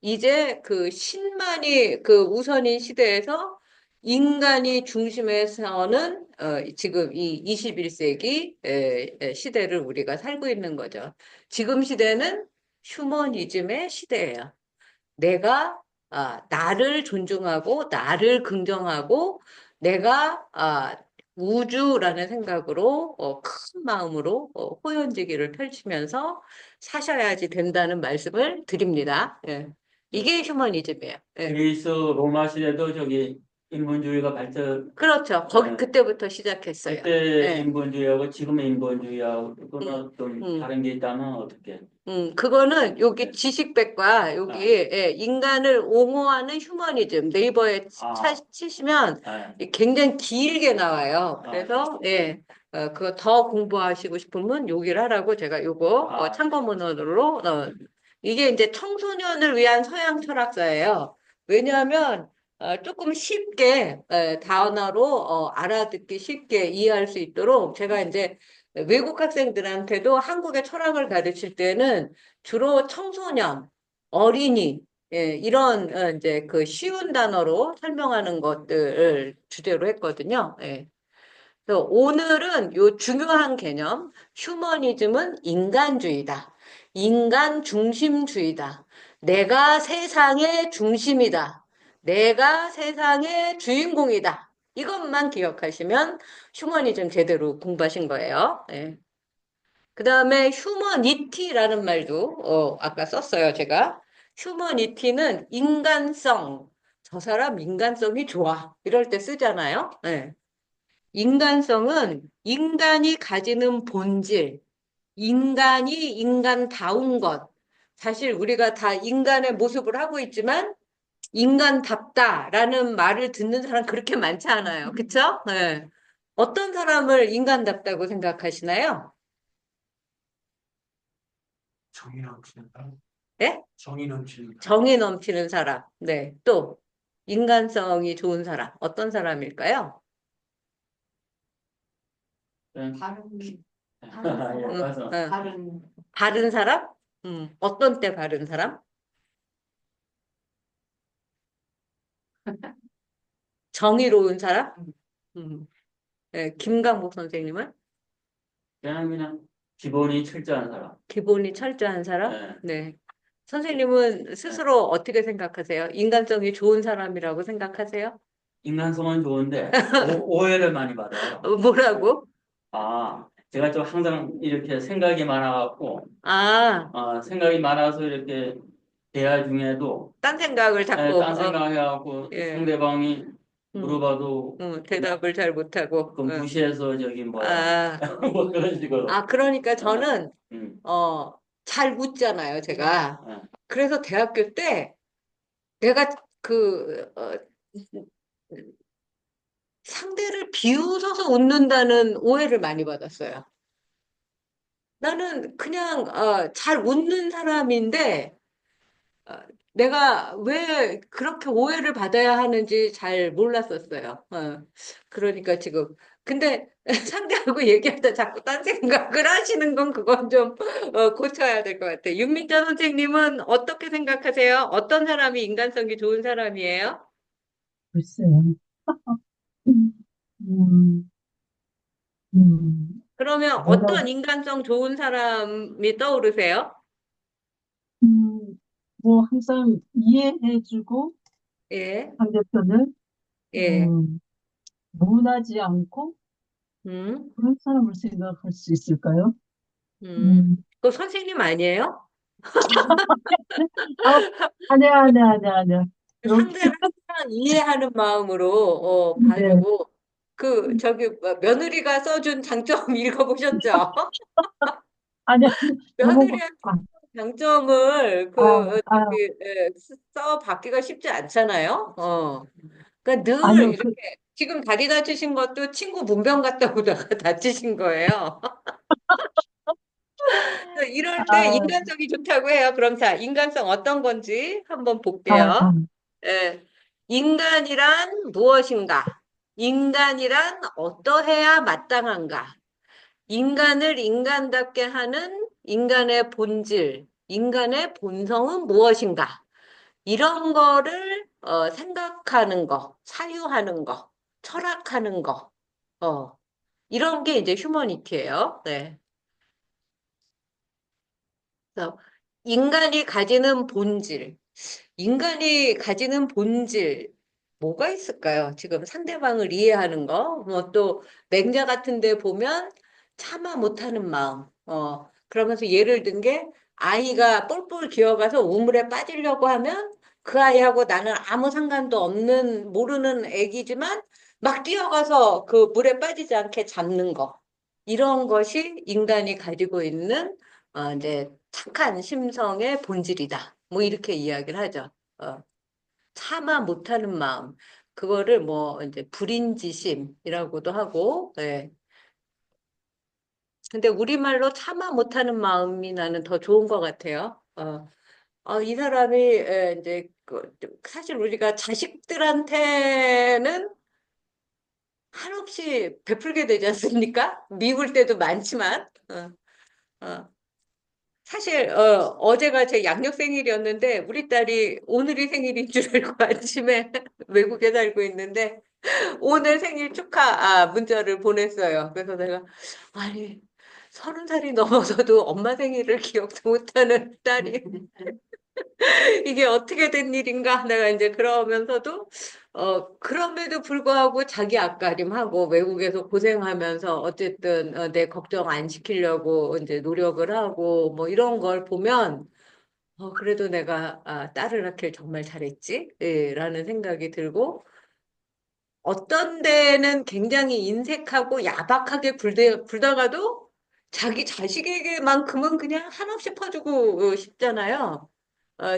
이제 그 신만이 그 우선인 시대에서 인간이 중심에 서는 지금 이 21세기 시대를 우리가 살고 있는 거죠. 지금 시대는 휴머니즘의 시대예요. 내가 나를 존중하고 나를 긍정하고 내가 우주라는 생각으로 큰 마음으로 호연지기를 펼치면서 사셔야지 된다는 말씀을 드립니다. 예. 이게 휴머니즘이에요. 예. 그리스 로마 시대도 저기 인본주의가 발전, 그렇죠. 예, 그때부터 시작했어요. 그때 예. 인본주의하고 지금의 인본주의하고는 좀 음. 다른 게 있다면 어떻게? 그거는 여기 네. 지식백과 여기 아, 예, 인간을 옹호하는 휴머니즘 네이버에 아, 치시면 예, 굉장히 길게 나와요. 아, 그래서 예, 그거 더 공부하시고 싶으면 여기를 하라고 제가 요거 아, 참고문헌으로 이게 이제 청소년을 위한 서양 철학자예요. 왜냐하면 조금 쉽게 단어로 알아듣기 쉽게 이해할 수 있도록 제가 이제 외국 학생들한테도 한국의 철학을 가르칠 때는 주로 청소년, 어린이, 예, 이런 이제 그 쉬운 단어로 설명하는 것들을 주제로 했거든요. 예. 그래서 오늘은 요 중요한 개념, 휴머니즘은 인간주의다. 인간 중심주의다. 내가 세상의 중심이다. 내가 세상의 주인공이다. 이것만 기억하시면 휴머니즘 제대로 공부하신 거예요. 예. 그 다음에 휴머니티라는 말도 아까 썼어요, 제가. 휴머니티는 인간성. 저 사람 인간성이 좋아. 이럴 때 쓰잖아요. 예. 인간성은 인간이 가지는 본질, 인간이 인간다운 것. 사실 우리가 다 인간의 모습을 하고 있지만 인간답다라는 말을 듣는 사람 그렇게 많지 않아요. 그쵸? 네. 어떤 사람을 인간답다고 생각하시나요? 정이 넘치는 사람. 예? 정이 넘치는 사람. 정이 넘치는 사람. 네. 또, 인간성이 좋은 사람. 어떤 사람일까요? 예, 바른 예, 응, 맞아. 응. 바른 바른 사람? 어떤 때 바른 사람? 정의로운 사람? 음. 네, 김강복 선생님은? 그냥 기본이 철저한 사람. 기본이 철저한 사람? 예, 네. 선생님은 예. 스스로 어떻게 생각하세요? 인간성이 좋은 사람이라고 생각하세요? 인간성은 좋은데 오해를 많이 받아요. 뭐라고? 아, 제가 좀 항상 이렇게 생각이 많아갖고, 아, 생각이 많아서 이렇게 대화 중에도 딴 생각을 자꾸, 딴 생각해갖고 예, 상대방이 음, 물어봐도 대답을 잘 못하고, 그 무시해서 저기 뭐야 아, 뭐 그런 식으로. 그러니까 어, 저는, 음, 잘 묻잖아요, 제가. 예. 그래서 대학교 때 내가 상대를 비웃어서 웃는다는 오해를 많이 받았어요. 나는 그냥 잘 웃는 사람인데 어, 내가 왜 그렇게 오해를 받아야 하는지 잘 몰랐었어요. 그러니까 지금 근데 상대하고 얘기하다 자꾸 딴 생각을 하시는 건 그건 좀 고쳐야 될 것 같아요. 윤민자 선생님은 어떻게 생각하세요? 어떤 사람이 인간성이 좋은 사람이에요? 글쎄요. 음, 음, 그러면 여러, 어떤 인간성 좋은 사람이 떠오르세요? 음, 뭐 항상 이해해주고 예, 상대편을 예, 무난하지 않고 음, 그런 사람을 생각할 수 있을까요? 음. 음, 그 선생님 아니에요? 아, 아니야, 아니야, 아니야, 아니야. 여기, 상대를 항상 이해하는 마음으로 네. 봐주고 저기 며느리가 써준 장점 읽어보셨죠? 아니야, 너무, 며느리한테 장점을 아, 써 받기가 쉽지 않잖아요. 그러니까 늘 아니요, 이렇게 지금 다리 다치신 것도 친구 문병 갔다 오다가 다치신 거예요. 그래서 이럴 때 아, 인간성이 좋다고 해요. 그럼 자, 인간성 어떤 건지 한번 아, 볼게요. 예. 인간이란 무엇인가? 인간이란 어떠해야 마땅한가? 인간을 인간답게 하는 인간의 본질, 인간의 본성은 무엇인가? 이런 거를 생각하는 거, 사유하는 거, 철학하는 거, 이런 게 이제 휴머니티예요. 네. 그래서 인간이 가지는 본질, 인간이 가지는 본질, 뭐가 있을까요? 지금 상대방을 이해하는 거, 뭐 또 맹자 같은 데 보면 차마 못하는 마음, 그러면서 예를 든 게 아이가 똘똘 기어가서 우물에 빠지려고 하면 그 아이하고 나는 아무 상관도 없는 모르는 애기지만 막 뛰어가서 그 물에 빠지지 않게 잡는 거. 이런 것이 인간이 가지고 있는 이제 착한 심성의 본질이다. 뭐 이렇게 이야기를 하죠. 어, 참아 못하는 마음. 그거를 뭐 이제 불인지심이라고도 하고, 예. 근데 우리말로 참아 못하는 마음이 나는 더 좋은 것 같아요. 이 사람이 이제 사실 우리가 자식들한테는 한없이 베풀게 되지 않습니까? 미울 때도 많지만. 어. 사실 어제가 제 양력 생일이었는데 우리 딸이 오늘이 생일인 줄 알고 아침에 외국에 살고 있는데 오늘 생일 축하 문자를 보냈어요. 그래서 내가 아니 30살이 넘어서도 엄마 생일을 기억도 못하는 딸이 이게 어떻게 된 일인가? 내가 이제 그러면서도, 그럼에도 불구하고 자기 앞가림하고 외국에서 고생하면서 어쨌든 내 걱정 안 시키려고 이제 노력을 하고 뭐 이런 걸 보면, 그래도 내가 딸을 낳길 정말 잘했지? 예, 라는 생각이 들고, 어떤 데는 굉장히 인색하고 야박하게 굴다가도 자기 자식에게만큼은 그냥 한없이 퍼주고 싶잖아요.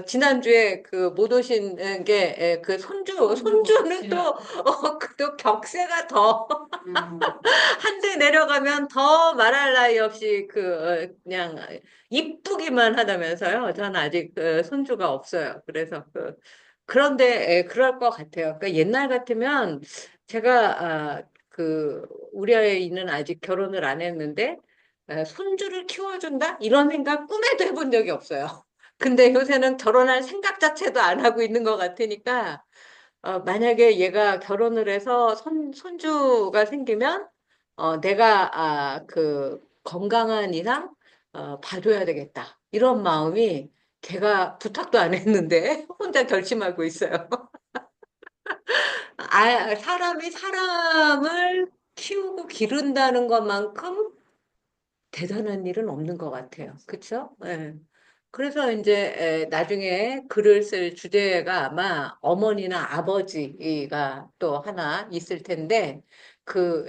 지난주에 그 못 오신 게 그 손주는 또, 또 격세가 더, 한 대 내려가면 더 말할 나위 없이 그냥 이쁘기만 하다면서요. 저는 아직 손주가 없어요. 그래서 그런데 그럴 것 같아요. 그러니까 옛날 같으면 제가 우리 아이는 아직 결혼을 안 했는데 손주를 키워준다? 이런 생각 꿈에도 해본 적이 없어요. 근데 요새는 결혼할 생각 자체도 안 하고 있는 것 같으니까, 만약에 얘가 결혼을 해서 손주가 생기면, 내가, 건강한 이상, 봐줘야 되겠다. 이런 마음이 걔가 부탁도 안 했는데 혼자 결심하고 있어요. 사람이 사람을 키우고 기른다는 것만큼 대단한 일은 없는 것 같아요. 그쵸? 예. 그래서 이제 나중에 글을 쓸 주제가 아마 어머니나 아버지가 또 하나 있을 텐데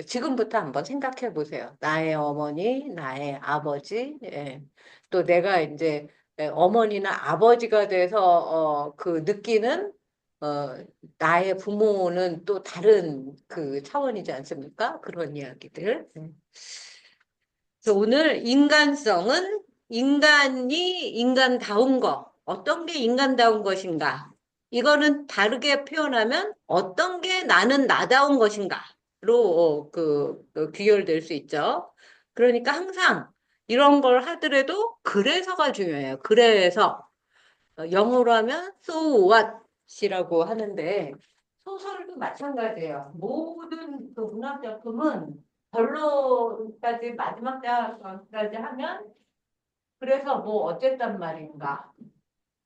지금부터 한번 생각해 보세요. 나의 어머니, 나의 아버지, 예. 또 내가 이제 어머니나 아버지가 돼서 느끼는 어, 나의 부모는 또 다른 그 차원이지 않습니까? 그런 이야기들. 그래서 오늘 인간성은 인간이 인간다운 거, 어떤 게 인간다운 것인가? 이거는 다르게 표현하면 어떤 게 나는 나다운 것인가로 귀결될 수 있죠. 그러니까 항상 이런 걸 하더라도 그래서가 중요해요. 그래서 영어로 하면 so what이라고 하는데 소설도 마찬가지예요. 모든 그 문학 작품은 결론까지 마지막 장까지 하면 그래서 뭐 어쨌단 말인가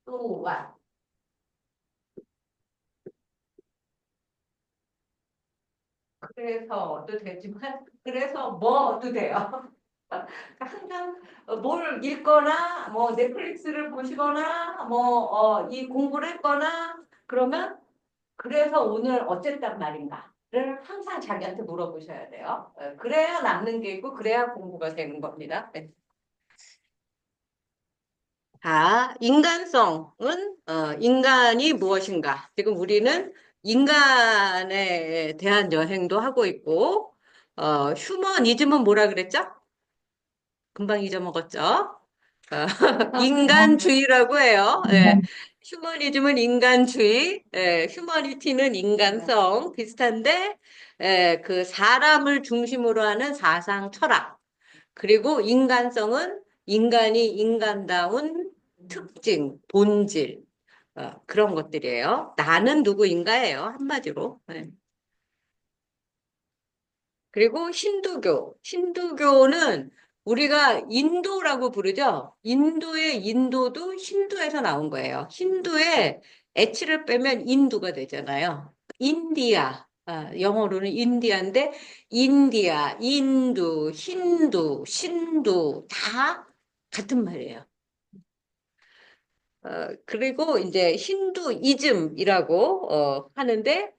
so what 그래서도 되지만 그래서 뭐도 돼요. 항상 뭘 읽거나 뭐 넷플릭스를 보시거나 뭐 이 공부를 했거나 그러면 그래서 오늘 어쨌단 말인가를 항상 자기한테 물어보셔야 돼요. 그래야 남는 게 있고 그래야 공부가 되는 겁니다. 네. 자, 인간성은 인간이 무엇인가? 지금 우리는 인간에 대한 여행도 하고 있고 휴머니즘은 뭐라 그랬죠? 금방 잊어먹었죠? 인간주의라고 해요. 예. 휴머니즘은 인간주의, 휴머니티는 인간성 비슷한데, 그 사람을 중심으로 하는 사상 철학, 그리고 인간성은 인간이 인간다운 특징, 본질, 그런 것들이에요. 나는 누구인가예요, 한마디로. 예. 그리고 힌두교는 우리가 인도라고 부르죠. 인도의 인도도 힌두에서 나온 거예요. 힌두에 H를 빼면 인두가 되잖아요. 인디아, 영어로는 인디아인데 인디아, 인두, 힌두, 신두 다 같은 말이에요. 그리고 이제 힌두이즘이라고 하는데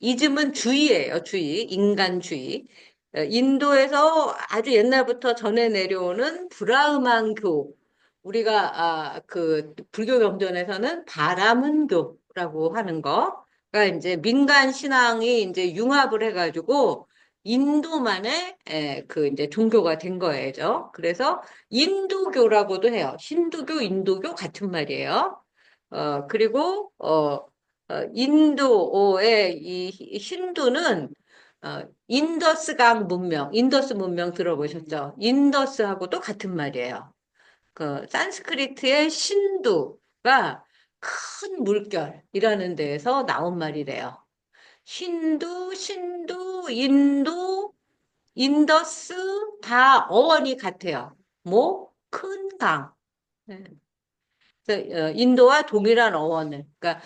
이즘은 주의예요, 주의, 인간주의. 인도에서 아주 옛날부터 전해 내려오는 브라흐만교, 우리가 그 불교 경전에서는 바라문교라고 하는 거가 이제 민간 신앙이 이제 융합을 해가지고 인도만의 그 이제 종교가 된 거예요. 그래서 인도교라고도 해요. 힌두교, 인도교 같은 말이에요. 그리고 인도의 이 힌두는 인더스강 문명, 인더스 문명 들어보셨죠? 인더스하고도 같은 말이에요. 그 산스크리트의 신두가 큰 물결이라는 데에서 나온 말이래요. 힌두, 신두, 인도, 인더스 다 어원이 같아요. 뭐? 큰 강. 네. 그래서 인도와 동일한 어원을, 그러니까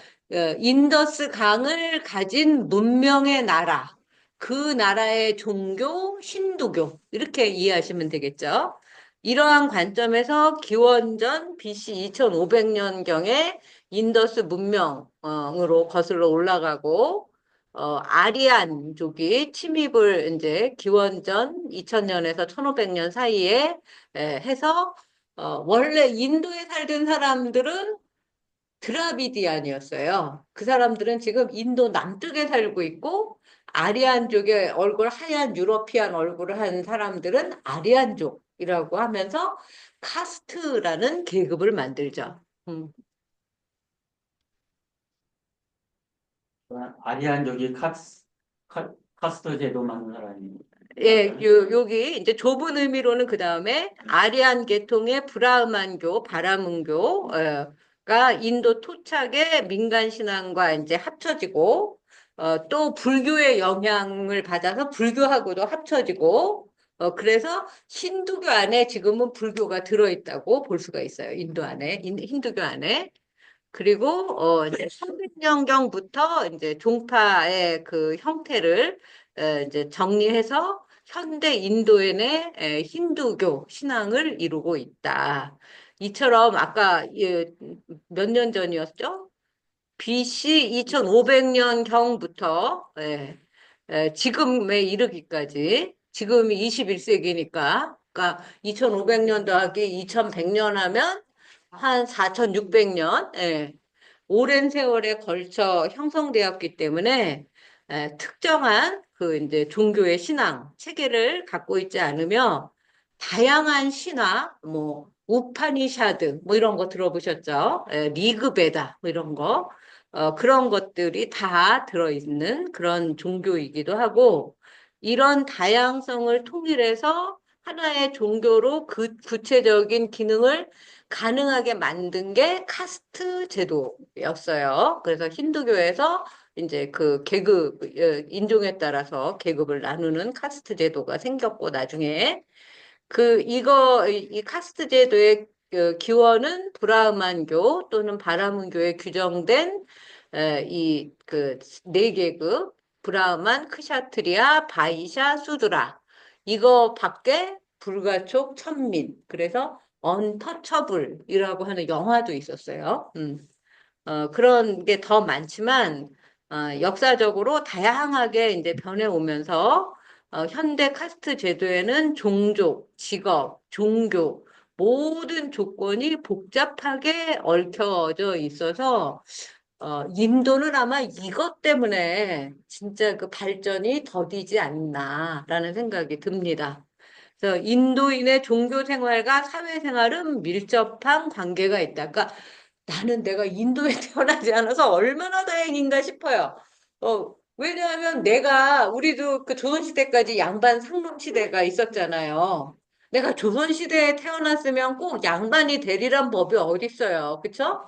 인더스 강을 가진 문명의 나라, 그 나라의 종교, 힌두교 이렇게 이해하시면 되겠죠. 이러한 관점에서 기원전 BC 2500년경에 인더스 문명으로 거슬러 올라가고 아리안족이 침입을 이제 기원전 2000년에서 1500년 사이에 해서 원래 인도에 살던 사람들은 드라비디안이었어요. 그 사람들은 지금 인도 남쪽에 살고 있고, 아리안족의 얼굴, 하얀 유러피안 얼굴을 한 사람들은 아리안족이라고 하면서 카스트라는 계급을 만들죠. 음. 아리안족이 카스트 제도 만든 사람이. 예, 여기 이제 좁은 의미로는 그 다음에 아리안 계통의 브라흐만교, 바라문교가 인도 토착의 민간 신앙과 이제 합쳐지고, 또 불교의 영향을 받아서 불교하고도 합쳐지고, 그래서 힌두교 안에 지금은 불교가 들어있다고 볼 수가 있어요. 인도 안에, 힌두교 안에. 그리고 이제 300년경부터 이제 종파의 그 형태를 이제 정리해서 현대 인도인의 힌두교 신앙을 이루고 있다. 이처럼 아까 몇 년 전이었죠? BC 2500년경부터 지금에 이르기까지 지금이 21세기니까 그러니까 2500년 더하기 2100년 하면 한 4600년 오랜 세월에 걸쳐 형성되었기 때문에 특정한 그 이제 종교의 신앙 체계를 갖고 있지 않으며 다양한 신화 뭐 우파니샤드 뭐 이런 거 들어보셨죠? 리그베다 뭐 이런 거 그런 것들이 다 들어있는 그런 종교이기도 하고 이런 다양성을 통일해서 하나의 종교로 그 구체적인 기능을 가능하게 만든 게 카스트 제도였어요. 그래서 힌두교에서 이제 그 계급, 인종에 따라서 계급을 나누는 카스트 제도가 생겼고, 나중에 이 카스트 제도의 그 기원은 브라흐만교 또는 바라문교에 규정된 이 그 네 계급, 브라흐만, 크샤트리아, 바이샤, 수드라. 이거밖에 불가촉, 천민. 그래서 언터처블이라고 하는 영화도 있었어요. 그런 게 더 많지만, 역사적으로 다양하게 이제 변해오면서, 현대 카스트 제도에는 종족, 직업, 종교, 모든 조건이 복잡하게 얽혀져 있어서, 인도는 아마 이것 때문에 진짜 그 발전이 더디지 않나라는 생각이 듭니다. 그래서 인도인의 종교 생활과 사회 생활은 밀접한 관계가 있다. 그러니까 나는 내가 인도에 태어나지 않아서 얼마나 다행인가 싶어요. 왜냐하면 우리도 그 조선시대까지 양반 상놈시대가 있었잖아요. 내가 조선시대에 태어났으면 꼭 양반이 되리란 법이 어딨어요. 그쵸?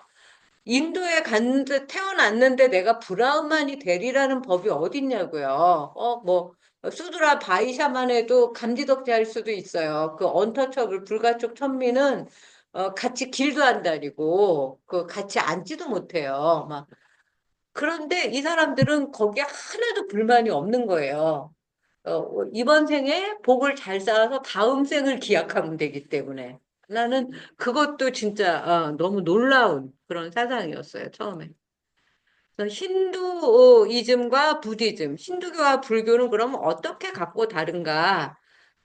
태어났는데 내가 브라흐만이 되리라는 법이 어딨냐고요. 뭐, 수드라 바이샤만 해도 감지덕지 할 수도 있어요. 그 언터처블 불가촉 천민은 같이 길도 안 다니고, 같이 앉지도 못해요. 막. 그런데 이 사람들은 거기에 하나도 불만이 없는 거예요. 이번 생에 복을 잘 쌓아서 다음 생을 기약하면 되기 때문에. 나는 그것도 진짜 너무 놀라운 그런 사상이었어요, 처음에. 그래서 힌두이즘과 부디즘, 힌두교와 불교는 그러면 어떻게 갖고 다른가?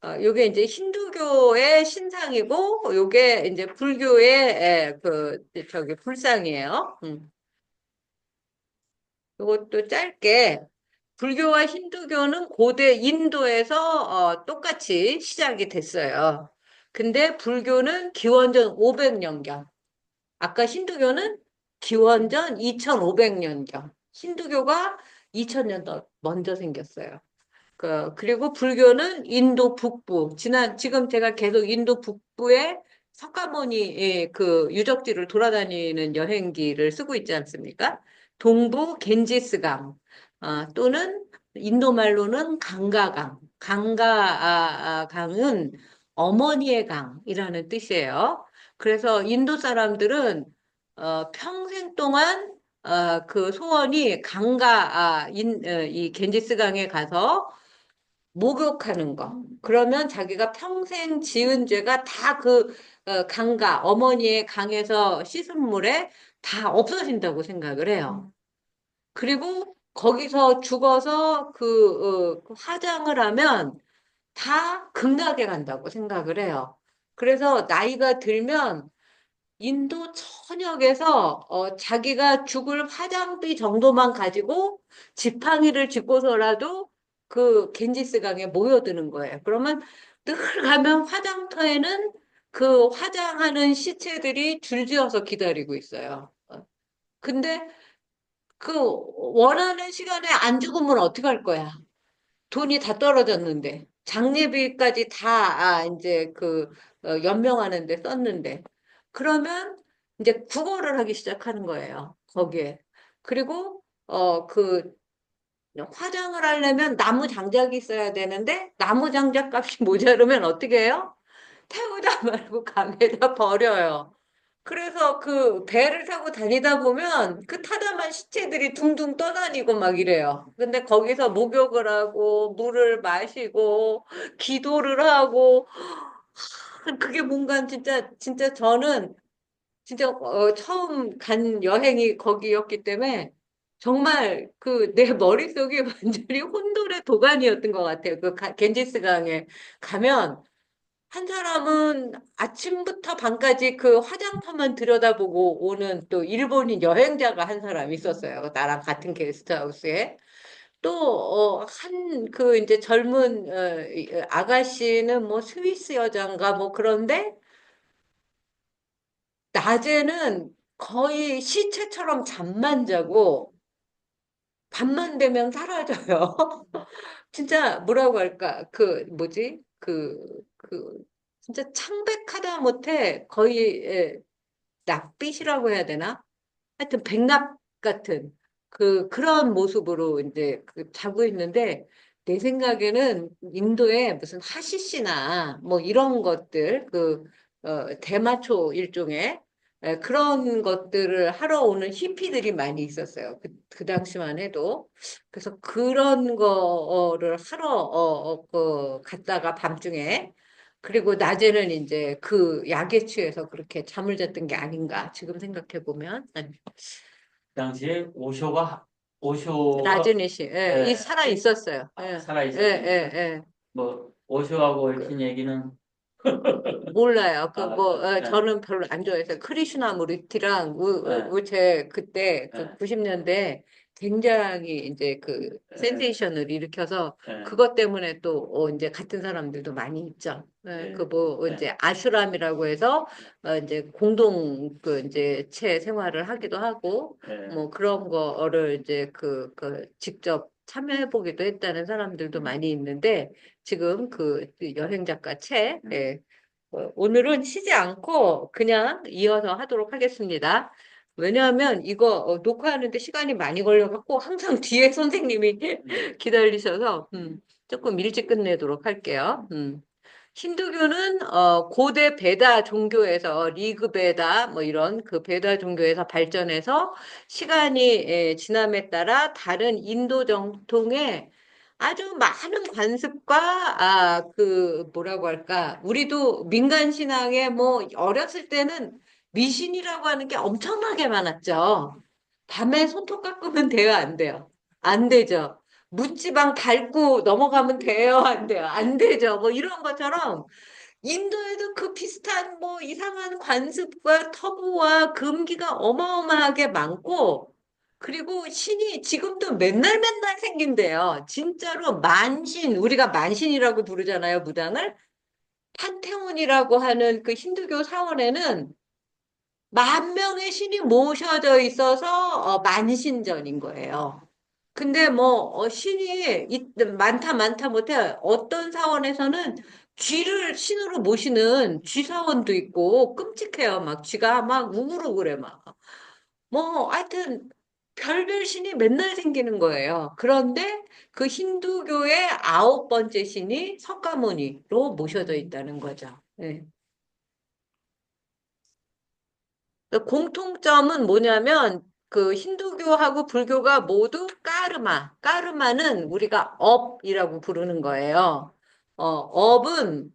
요게 이제 힌두교의 신상이고, 요게 이제 불교의 저기 불상이에요. 요것도 짧게 불교와 힌두교는 고대 인도에서 똑같이 시작이 됐어요. 근데 불교는 기원전 500년경, 아까 힌두교는 기원전 2500년경, 힌두교가 2000년 더 먼저 생겼어요. 그리고 불교는 인도 북부, 지금 제가 계속 인도 북부에 석가모니 그 유적지를 돌아다니는 여행기를 쓰고 있지 않습니까? 동부 겐지스강, 또는 인도말로는 강가강. 강은 어머니의 강이라는 뜻이에요. 그래서 인도 사람들은 평생 동안 그 소원이 이 겐지스강에 가서 목욕하는 거. 그러면 자기가 평생 지은 죄가 다 강가, 어머니의 강에서 씻은 물에 다 없어진다고 생각을 해요. 그리고 거기서 죽어서 그 화장을 하면 다 극락에 간다고 생각을 해요. 그래서 나이가 들면 인도 전역에서 자기가 죽을 화장비 정도만 가지고 지팡이를 짚고서라도 그 겐지스강에 모여드는 거예요. 그러면 늘 가면 화장터에는 그 화장하는 시체들이 줄지어서 기다리고 있어요. 근데 그 원하는 시간에 안 죽으면 어떡할 거야? 돈이 다 떨어졌는데 장례비까지 다 이제 연명하는 데 썼는데 그러면 이제 국어를 하기 시작하는 거예요. 거기에. 그리고 화장을 하려면 나무 장작이 있어야 되는데 나무 장작 값이 모자르면 어떻게 해요? 태우다 말고 강에다 버려요. 그래서 그 배를 타고 다니다 보면 그 타다만 시체들이 둥둥 떠다니고 막 이래요. 근데 거기서 목욕을 하고 물을 마시고 기도를 하고 그게 뭔가 진짜 저는 진짜 처음 간 여행이 거기였기 때문에 정말 그 내 머릿속이 완전히 혼돈의 도가니였던 것 같아요. 겐지스강에 가면 한 사람은 아침부터 밤까지 그 화장터만 들여다보고 오는 또 일본인 여행자가 한 사람 있었어요. 나랑 같은 게스트하우스에. 또, 이제 젊은, 아가씨는 뭐 스위스 여자인가 뭐 그런데 낮에는 거의 시체처럼 잠만 자고 밤만 되면 사라져요. 진짜 뭐라고 할까? 진짜 창백하다 못해 거의 낯빛이라고 해야 되나? 하여튼 백납 같은 그런 모습으로 이제 자고 있는데 내 생각에는 인도에 무슨 하시시나 뭐 이런 것들 대마초 일종의 그런 것들을 하러 오는 히피들이 많이 있었어요. 그 당시만 해도. 그래서 그런 거를 하러 갔다가 밤중에 그리고 낮에는 이제 그 약에 취해서 그렇게 잠을 잤던 게 아닌가 지금 생각해 보면 당시에 오쇼가 라즈니 씨, 예, 이 예, 살아 있었어요. 예, 살아 예, 예, 있었습니까? 예. 뭐 오쇼하고 그, 얽힌 얘기는 몰라요. 예, 저는 별로 안 좋아해서 크리슈나무르티랑 예, 제 그때 예, 90년대 굉장히 이제 예, 센세이션을 일으켜서 예, 그것 때문에 또 이제 같은 사람들도 많이 있죠. 예, 예, 예, 이제 아슈람이라고 해서 이제 공동 이제 채 생활을 하기도 하고 예, 뭐 그런 거를 이제 직접 참여해 보기도 했다는 사람들도 음, 많이 있는데 지금 여행 작가 채 음, 예, 오늘은 쉬지 않고 그냥 이어서 하도록 하겠습니다. 왜냐하면 이거 녹화하는데 시간이 많이 걸려갖고 항상 뒤에 선생님이 기다리셔서 조금 일찍 끝내도록 할게요. 힌두교는 고대 베다 종교에서 리그 베다 뭐 이런 베다 종교에서 발전해서 시간이 지남에 따라 다른 인도 정통의 아주 많은 관습과, 뭐라고 할까. 우리도 민간신앙에 뭐, 어렸을 때는 미신이라고 하는 게 엄청나게 많았죠. 밤에 손톱 깎으면 돼요, 안 돼요? 안 되죠. 문지방 닳고 넘어가면 돼요, 안 돼요? 안 되죠. 뭐 이런 것처럼 인도에도 그 비슷한 뭐 이상한 관습과 터부와 금기가 어마어마하게 많고, 그리고 신이 지금도 맨날 맨날 생긴대요. 진짜로 만신, 우리가 만신이라고 부르잖아요, 무당을. 판테온이라고 하는 그 힌두교 사원에는 만 명의 신이 모셔져 있어서 만신전인 거예요. 근데 뭐 신이 많다 많다 못해 어떤 사원에서는 쥐를 신으로 모시는 쥐 사원도 있고 끔찍해요. 막 쥐가 막 우르르 그래 막. 뭐 하여튼 별별 신이 맨날 생기는 거예요. 그런데 그 힌두교의 아홉 번째 신이 석가모니로 모셔져 있다는 거죠. 네. 공통점은 뭐냐면 그 힌두교하고 불교가 모두 까르마. 까르마는 우리가 업이라고 부르는 거예요. 업은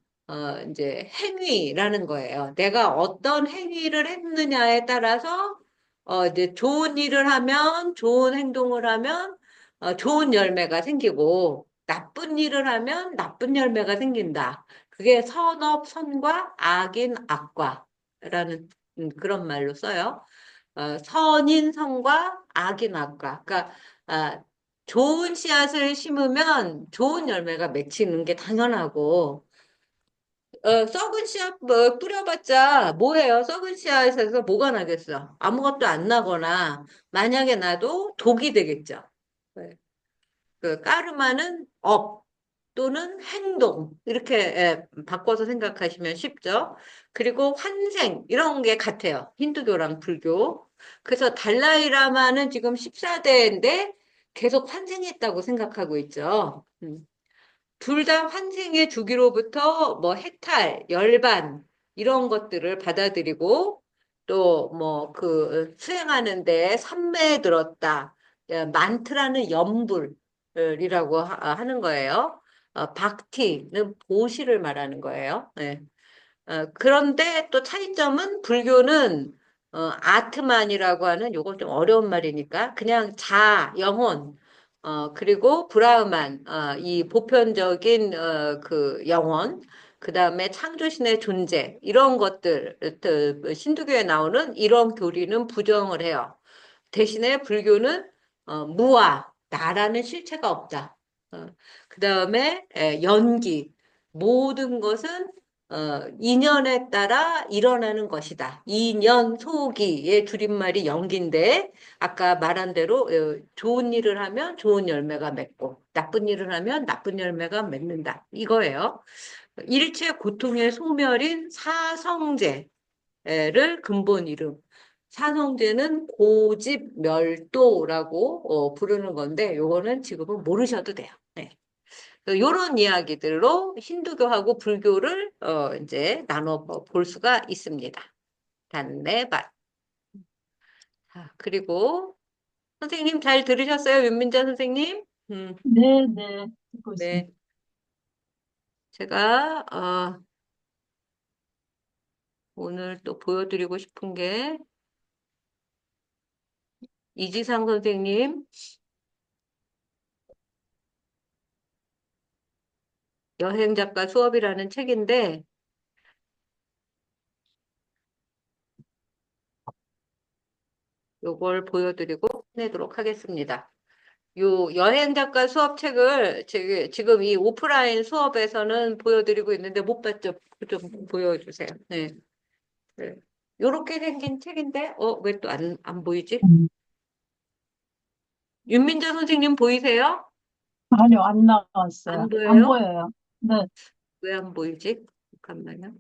이제 행위라는 거예요. 내가 어떤 행위를 했느냐에 따라서 이제 좋은 일을 하면 좋은 행동을 하면 좋은 열매가 생기고 나쁜 일을 하면 나쁜 열매가 생긴다. 그게 선업 선과 악인 악과라는 그런 말로 써요. 선인 선과 악인 악과. 그러니까 아, 좋은 씨앗을 심으면 좋은 열매가 맺히는 게 당연하고 썩은 씨앗 뭐 뿌려봤자 뭐예요? 썩은 씨앗에서 뭐가 나겠어? 아무것도 안 나거나 만약에 나도 독이 되겠죠. 네. 그 까르마는 업 또는 행동 이렇게 바꿔서 생각하시면 쉽죠. 그리고 환생 이런 게 같아요. 힌두교랑 불교. 그래서 달라이라마는 지금 14대인데 계속 환생했다고 생각하고 있죠. 둘 다 환생의 주기로부터 뭐 해탈, 열반 이런 것들을 받아들이고 또 뭐 그 수행하는데 삼매에 들었다. 만트라는 염불이라고 하는 거예요. 박티는 보시를 말하는 거예요. 네. 그런데 또 차이점은 불교는 아트만이라고 하는 요건 좀 어려운 말이니까 그냥 자, 영혼, 그리고 브라흐만, 이 보편적인 그 영혼, 그 다음에 창조신의 존재, 이런 것들, 신두교에 나오는 이런 교리는 부정을 해요. 대신에 불교는 무아, 나라는 실체가 없다. 그 다음에 연기, 모든 것은 인연에 따라 일어나는 것이다. 인연 소기의 줄임말이 연기인데 아까 말한 대로 좋은 일을 하면 좋은 열매가 맺고 나쁜 일을 하면 나쁜 열매가 맺는다. 이거예요. 일체 고통의 소멸인 사성제. 를 근본 이름. 산성제는 고집멸도라고 부르는 건데 요거는 지금은 모르셔도 돼요. 네. 요런 이야기들로 힌두교하고 불교를 이제 나눠 볼 수가 있습니다. 단내밭. 그리고 선생님 잘 들으셨어요? 윤민자 선생님? 네, 네, 듣고 있습니다. 네. 제가 오늘 또 보여드리고 싶은 게 이지상 선생님 여행작가 수업이라는 책인데 요걸 보여드리고 끝내도록 하겠습니다. 요 여행작가 수업책을 지금 이 오프라인 수업에서는 보여드리고 있는데 못 봤죠? 좀 보여주세요. 네. 네. 요렇게 생긴 책인데, 왜 또 안 보이지? 윤민자 선생님 보이세요? 아니요, 안 안 나왔어요. 안 보여요? 보여요. 네, 왜 안 보이지? 잠깐만요.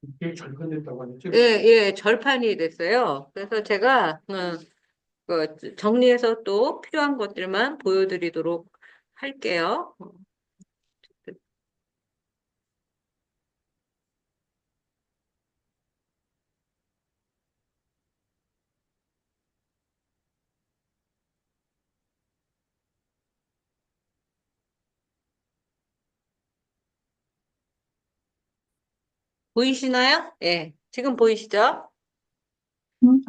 이게 절판됐다고 하죠. 예, 예, 절판이 됐어요. 그래서 제가, 정리해서 또 필요한 것들만 보여드리도록 할게요. 보이시나요? 예, 지금 보이시죠? 안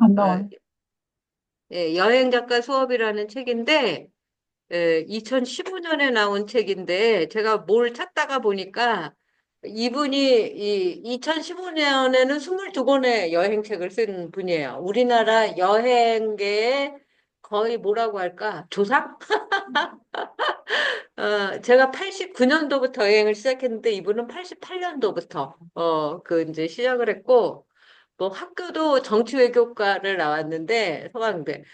어, 나와요. 예, 여행 작가 수업이라는 책인데, 2015년에 나온 책인데, 제가 뭘 찾다가 보니까, 이분이 이 2015년에는 22권의 여행책을 쓴 분이에요. 우리나라 여행계의 거의 뭐라고 할까? 조상? 제가 89년도부터 여행을 시작했는데, 이분은 88년도부터, 이제 시작을 했고, 뭐 학교도 정치외교과를 나왔는데, 서강대,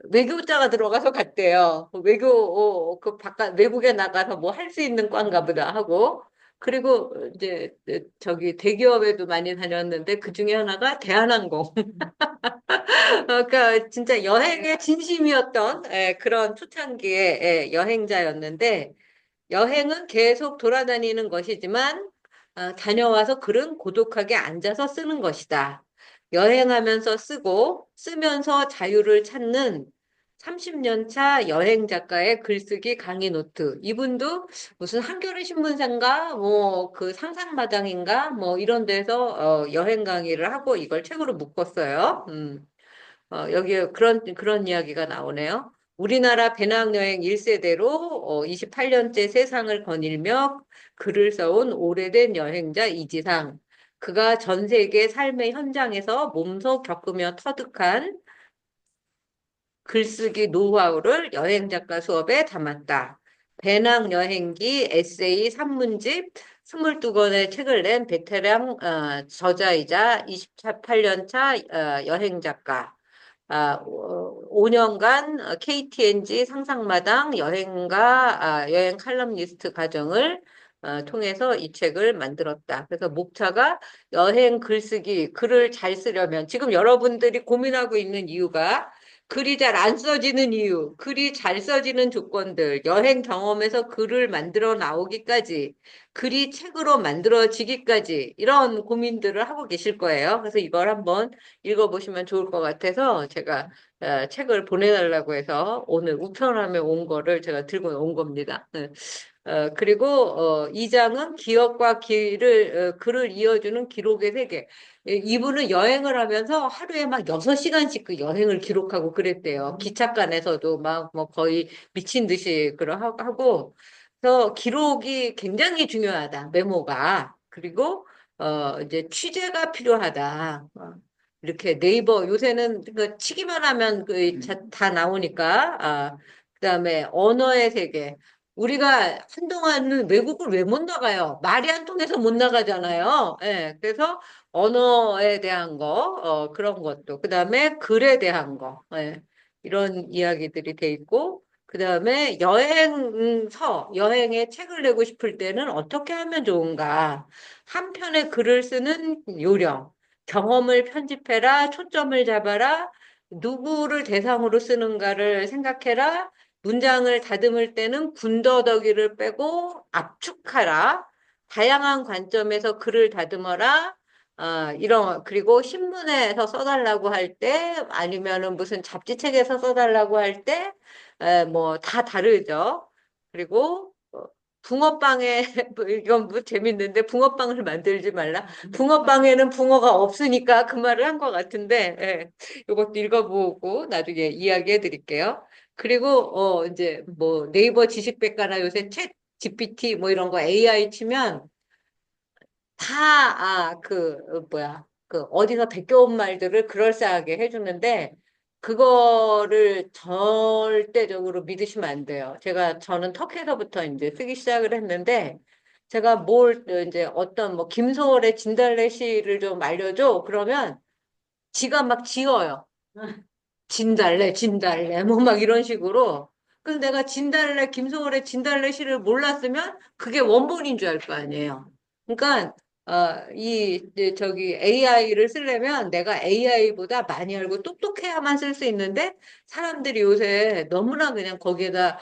외교자가 들어가서 갔대요. 그 바깥, 외국에 나가서 뭐 할 수 있는 과인가 보다 하고. 그리고 이제 저기 대기업에도 많이 다녔는데 그 중에 하나가 대한항공. 그러니까 진짜 여행의 진심이었던 그런 초창기의 여행자였는데 여행은 계속 돌아다니는 것이지만 다녀와서 글은 고독하게 앉아서 쓰는 것이다. 여행하면서 쓰고 쓰면서 자유를 찾는 30년 차 여행 작가의 글쓰기 강의 노트. 이분도 무슨 한겨레 신문사인가 뭐 그 상상마당인가 뭐 이런 데서 여행 강의를 하고 이걸 책으로 묶었어요. 여기에 그런 이야기가 나오네요. 우리나라 배낭여행 1세대로 28년째 세상을 거닐며 글을 써온 오래된 여행자 이지상. 그가 전 세계 삶의 현장에서 몸소 겪으며 터득한 글쓰기 노하우를 여행작가 수업에 담았다. 배낭여행기 에세이 산문집 22권의 책을 낸 베테랑 저자이자 28년 차 여행작가. 5년간 KTNG 상상마당 여행 칼럼니스트 과정을 통해서 이 책을 만들었다. 그래서 목차가 여행 글쓰기, 글을 잘 쓰려면 지금 여러분들이 고민하고 있는 이유가 글이 잘 안 써지는 이유, 글이 잘 써지는 조건들, 여행 경험에서 글을 만들어 나오기까지, 글이 책으로 만들어지기까지 이런 고민들을 하고 계실 거예요. 그래서 이걸 한번 읽어보시면 좋을 것 같아서 제가 책을 보내달라고 해서 오늘 우편함에 온 거를 제가 들고 온 겁니다. 네. 그리고 2장은 기억과 글을 이어주는 기록의 세계. 이분은 여행을 하면서 하루에 막 6시간씩 그 여행을 기록하고 그랬대요. 기찻간에서도 막 뭐 거의 미친 듯이 하고. 그래서 기록이 굉장히 중요하다. 메모가. 그리고 이제 취재가 필요하다. 이렇게 네이버 요새는 그 치기만 하면 다 나오니까 그다음에 언어의 세계 우리가 한동안은 외국을 왜 못 나가요? 말이 안 통해서 못 나가잖아요. 예, 그래서 언어에 대한 거 그런 것도 그다음에 글에 대한 거 이런 이야기들이 돼 있고 그다음에 여행의 책을 내고 싶을 때는 어떻게 하면 좋은가? 한 편의 글을 쓰는 요령. 경험을 편집해라, 초점을 잡아라, 누구를 대상으로 쓰는가를 생각해라, 문장을 다듬을 때는 군더더기를 빼고 압축하라, 다양한 관점에서 글을 다듬어라, 그리고 신문에서 써달라고 할 때, 아니면은 무슨 잡지책에서 써달라고 할 때, 뭐, 다 다르죠. 그리고, 붕어빵에, 이건 뭐 재밌는데, 붕어빵을 만들지 말라. 붕어빵에는 붕어가 없으니까 그 말을 한 것 같은데, 이것도 읽어보고 나중에 이야기해 드릴게요. 그리고, 이제 뭐 네이버 지식백과나 요새 챗 GPT 뭐 이런 거 AI 치면 어디서 베껴온 말들을 그럴싸하게 해주는데, 그거를 절대적으로 믿으시면 안 돼요. 저는 터키에서부터 이제 쓰기 시작을 했는데, 제가 이제 어떤 뭐 김소월의 진달래시를 좀 알려줘. 그러면 지가 막 지어요. 진달래, 뭐 막 이런 식으로. 그래서 내가 김소월의 진달래 시를 몰랐으면 그게 원본인 줄 알 거 아니에요. 그러니까, 이제 저기 AI를 쓰려면 내가 AI보다 많이 알고 똑똑해야만 쓸 수 있는데 사람들이 요새 너무나 그냥 거기에다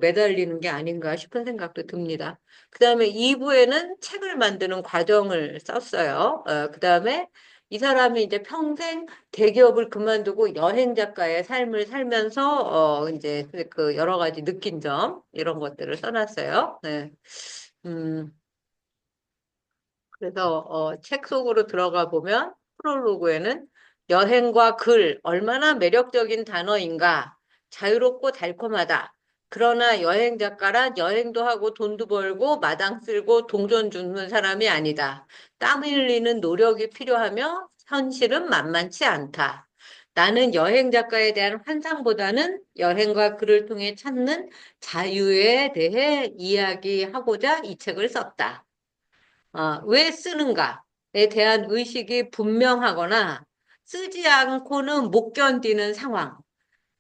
매달리는 게 아닌가 싶은 생각도 듭니다. 그 다음에 2부에는 책을 만드는 과정을 썼어요. 그 다음에 이 사람이 이제 평생 대기업을 그만두고 여행 작가의 삶을 살면서 이제 그 여러 가지 느낀 점 이런 것들을 써놨어요. 네. 음, 그래서 책 속으로 들어가 보면 프롤로그에는 여행과 글 얼마나 매력적인 단어인가. 자유롭고 달콤하다. 그러나 여행 작가란 여행도 하고 돈도 벌고 마당 쓸고 동전 주는 사람이 아니다. 땀 흘리는 노력이 필요하며 현실은 만만치 않다. 나는 여행 작가에 대한 환상보다는 여행과 글을 통해 찾는 자유에 대해 이야기하고자 이 책을 썼다. 왜 쓰는가에 대한 의식이 분명하거나 쓰지 않고는 못 견디는 상황.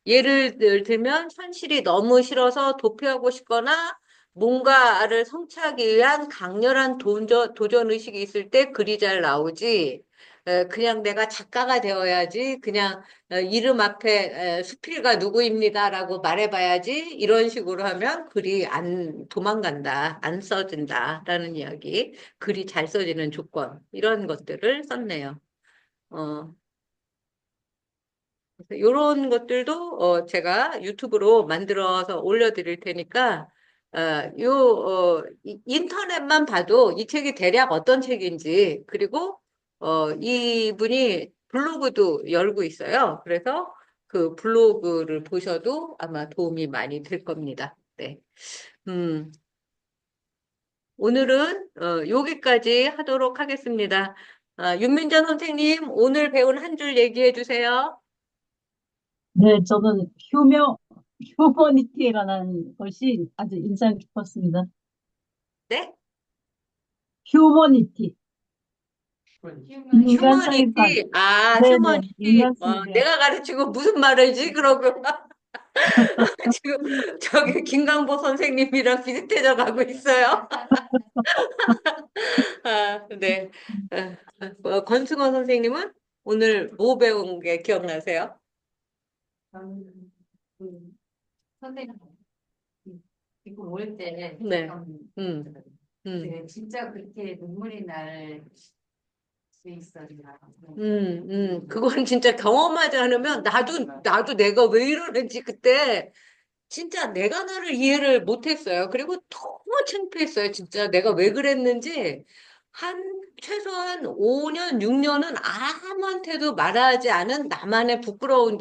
예를 들면 현실이 너무 싫어서 도피하고 싶거나 뭔가를 성취하기 위한 강렬한 도전 의식이 있을 때 글이 잘 나오지. 그냥 내가 작가가 되어야지. 그냥 이름 앞에 수필가 누구입니다라고 말해봐야지. 이런 식으로 하면 글이 안 도망간다, 안 써진다라는 이야기. 글이 잘 써지는 조건 이런 것들을 썼네요. 어, 이런 것들도 제가 유튜브로 만들어서 올려드릴 테니까 인터넷만 봐도 이 책이 대략 어떤 책인지 그리고 이분이 블로그도 열고 있어요. 그래서 그 블로그를 보셔도 아마 도움이 많이 될 겁니다. 네. 음, 오늘은 여기까지 하도록 하겠습니다. 윤민정 선생님, 오늘 배운 한 줄 얘기해 주세요. 네, 저는 휴머니티에 관한 것이 아주 인상 깊었습니다. 네? 휴머니티, 인간성에 관한, 휴머니티, 네네, 휴머니티, 인간성에, 내가 가르치고 무슨 말이지? 그러고 지금 저기 김강보 선생님이랑 비슷해져 가고 있어요. 네. 권승원 선생님은 오늘 뭐 배운 게 기억나세요? 저는 그 선생님 이거 모일 때 네. 참 진짜 그렇게 눈물이 날 수 있었나. 그건 진짜 경험하지 않으면 나도 내가 왜 이러는지 그때 진짜 내가 나를 이해를 못했어요. 그리고 너무 창피했어요. 진짜 내가 왜 그랬는지 최소한 5년, 6년은 아무한테도 말하지 않은 나만의 부끄러운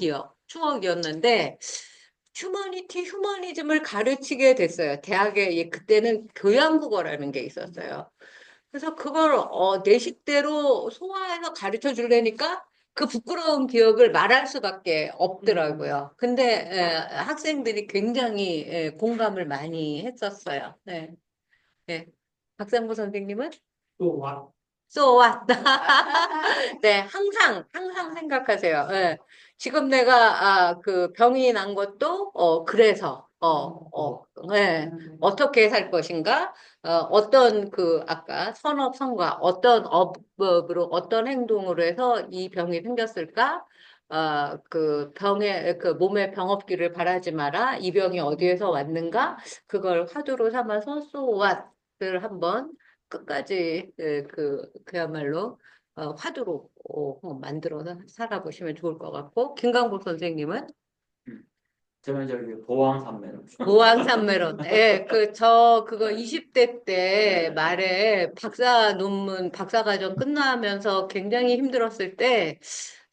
추억이었는데 휴머니즘을 가르치게 됐어요. 대학에 그때는 교양국어라는 게 있었어요. 그래서 그걸 내 식대로 소화해서 가르쳐 주려니까 그 부끄러운 기억을 말할 수밖에 없더라고요. 근데 학생들이 굉장히 공감을 많이 했었어요. 네. 네. 박상구 선생님은 또 와. so what? 네, 항상 생각하세요. 예. 지금 내가 그 병이 난 것도 그래서 예. 어떻게 살 것인가? 어떤 아까 선업성과 어떤 업으로 어떤 행동으로 해서 이 병이 생겼을까? 그 병의 그 몸의 병없기를 바라지 마라. 이 병이 어디에서 왔는가? 그걸 화두로 삼아서 so what을 한번 끝까지 그야말로 화두로 만들어서 살아보시면 좋을 것 같고 김강복 선생님은 저는 저기 보왕산매로. 보왕산메론 그거 20대 때 말에 박사과정 끝나면서 굉장히 힘들었을 때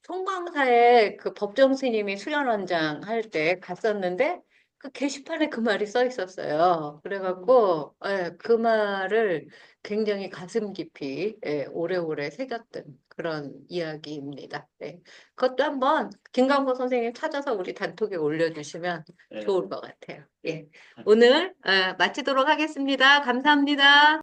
송광사에 그 법정 스님이 수련원장 할 때 갔었는데 그 게시판에 그 말이 써 있었어요. 그래갖고 그 말을 굉장히 가슴 깊이 오래오래 새겼던 그런 이야기입니다. 네. 그것도 한번 김강호 선생님 찾아서 우리 단톡에 올려주시면 네. 좋을 것 같아요. 예. 오늘 마치도록 하겠습니다. 감사합니다.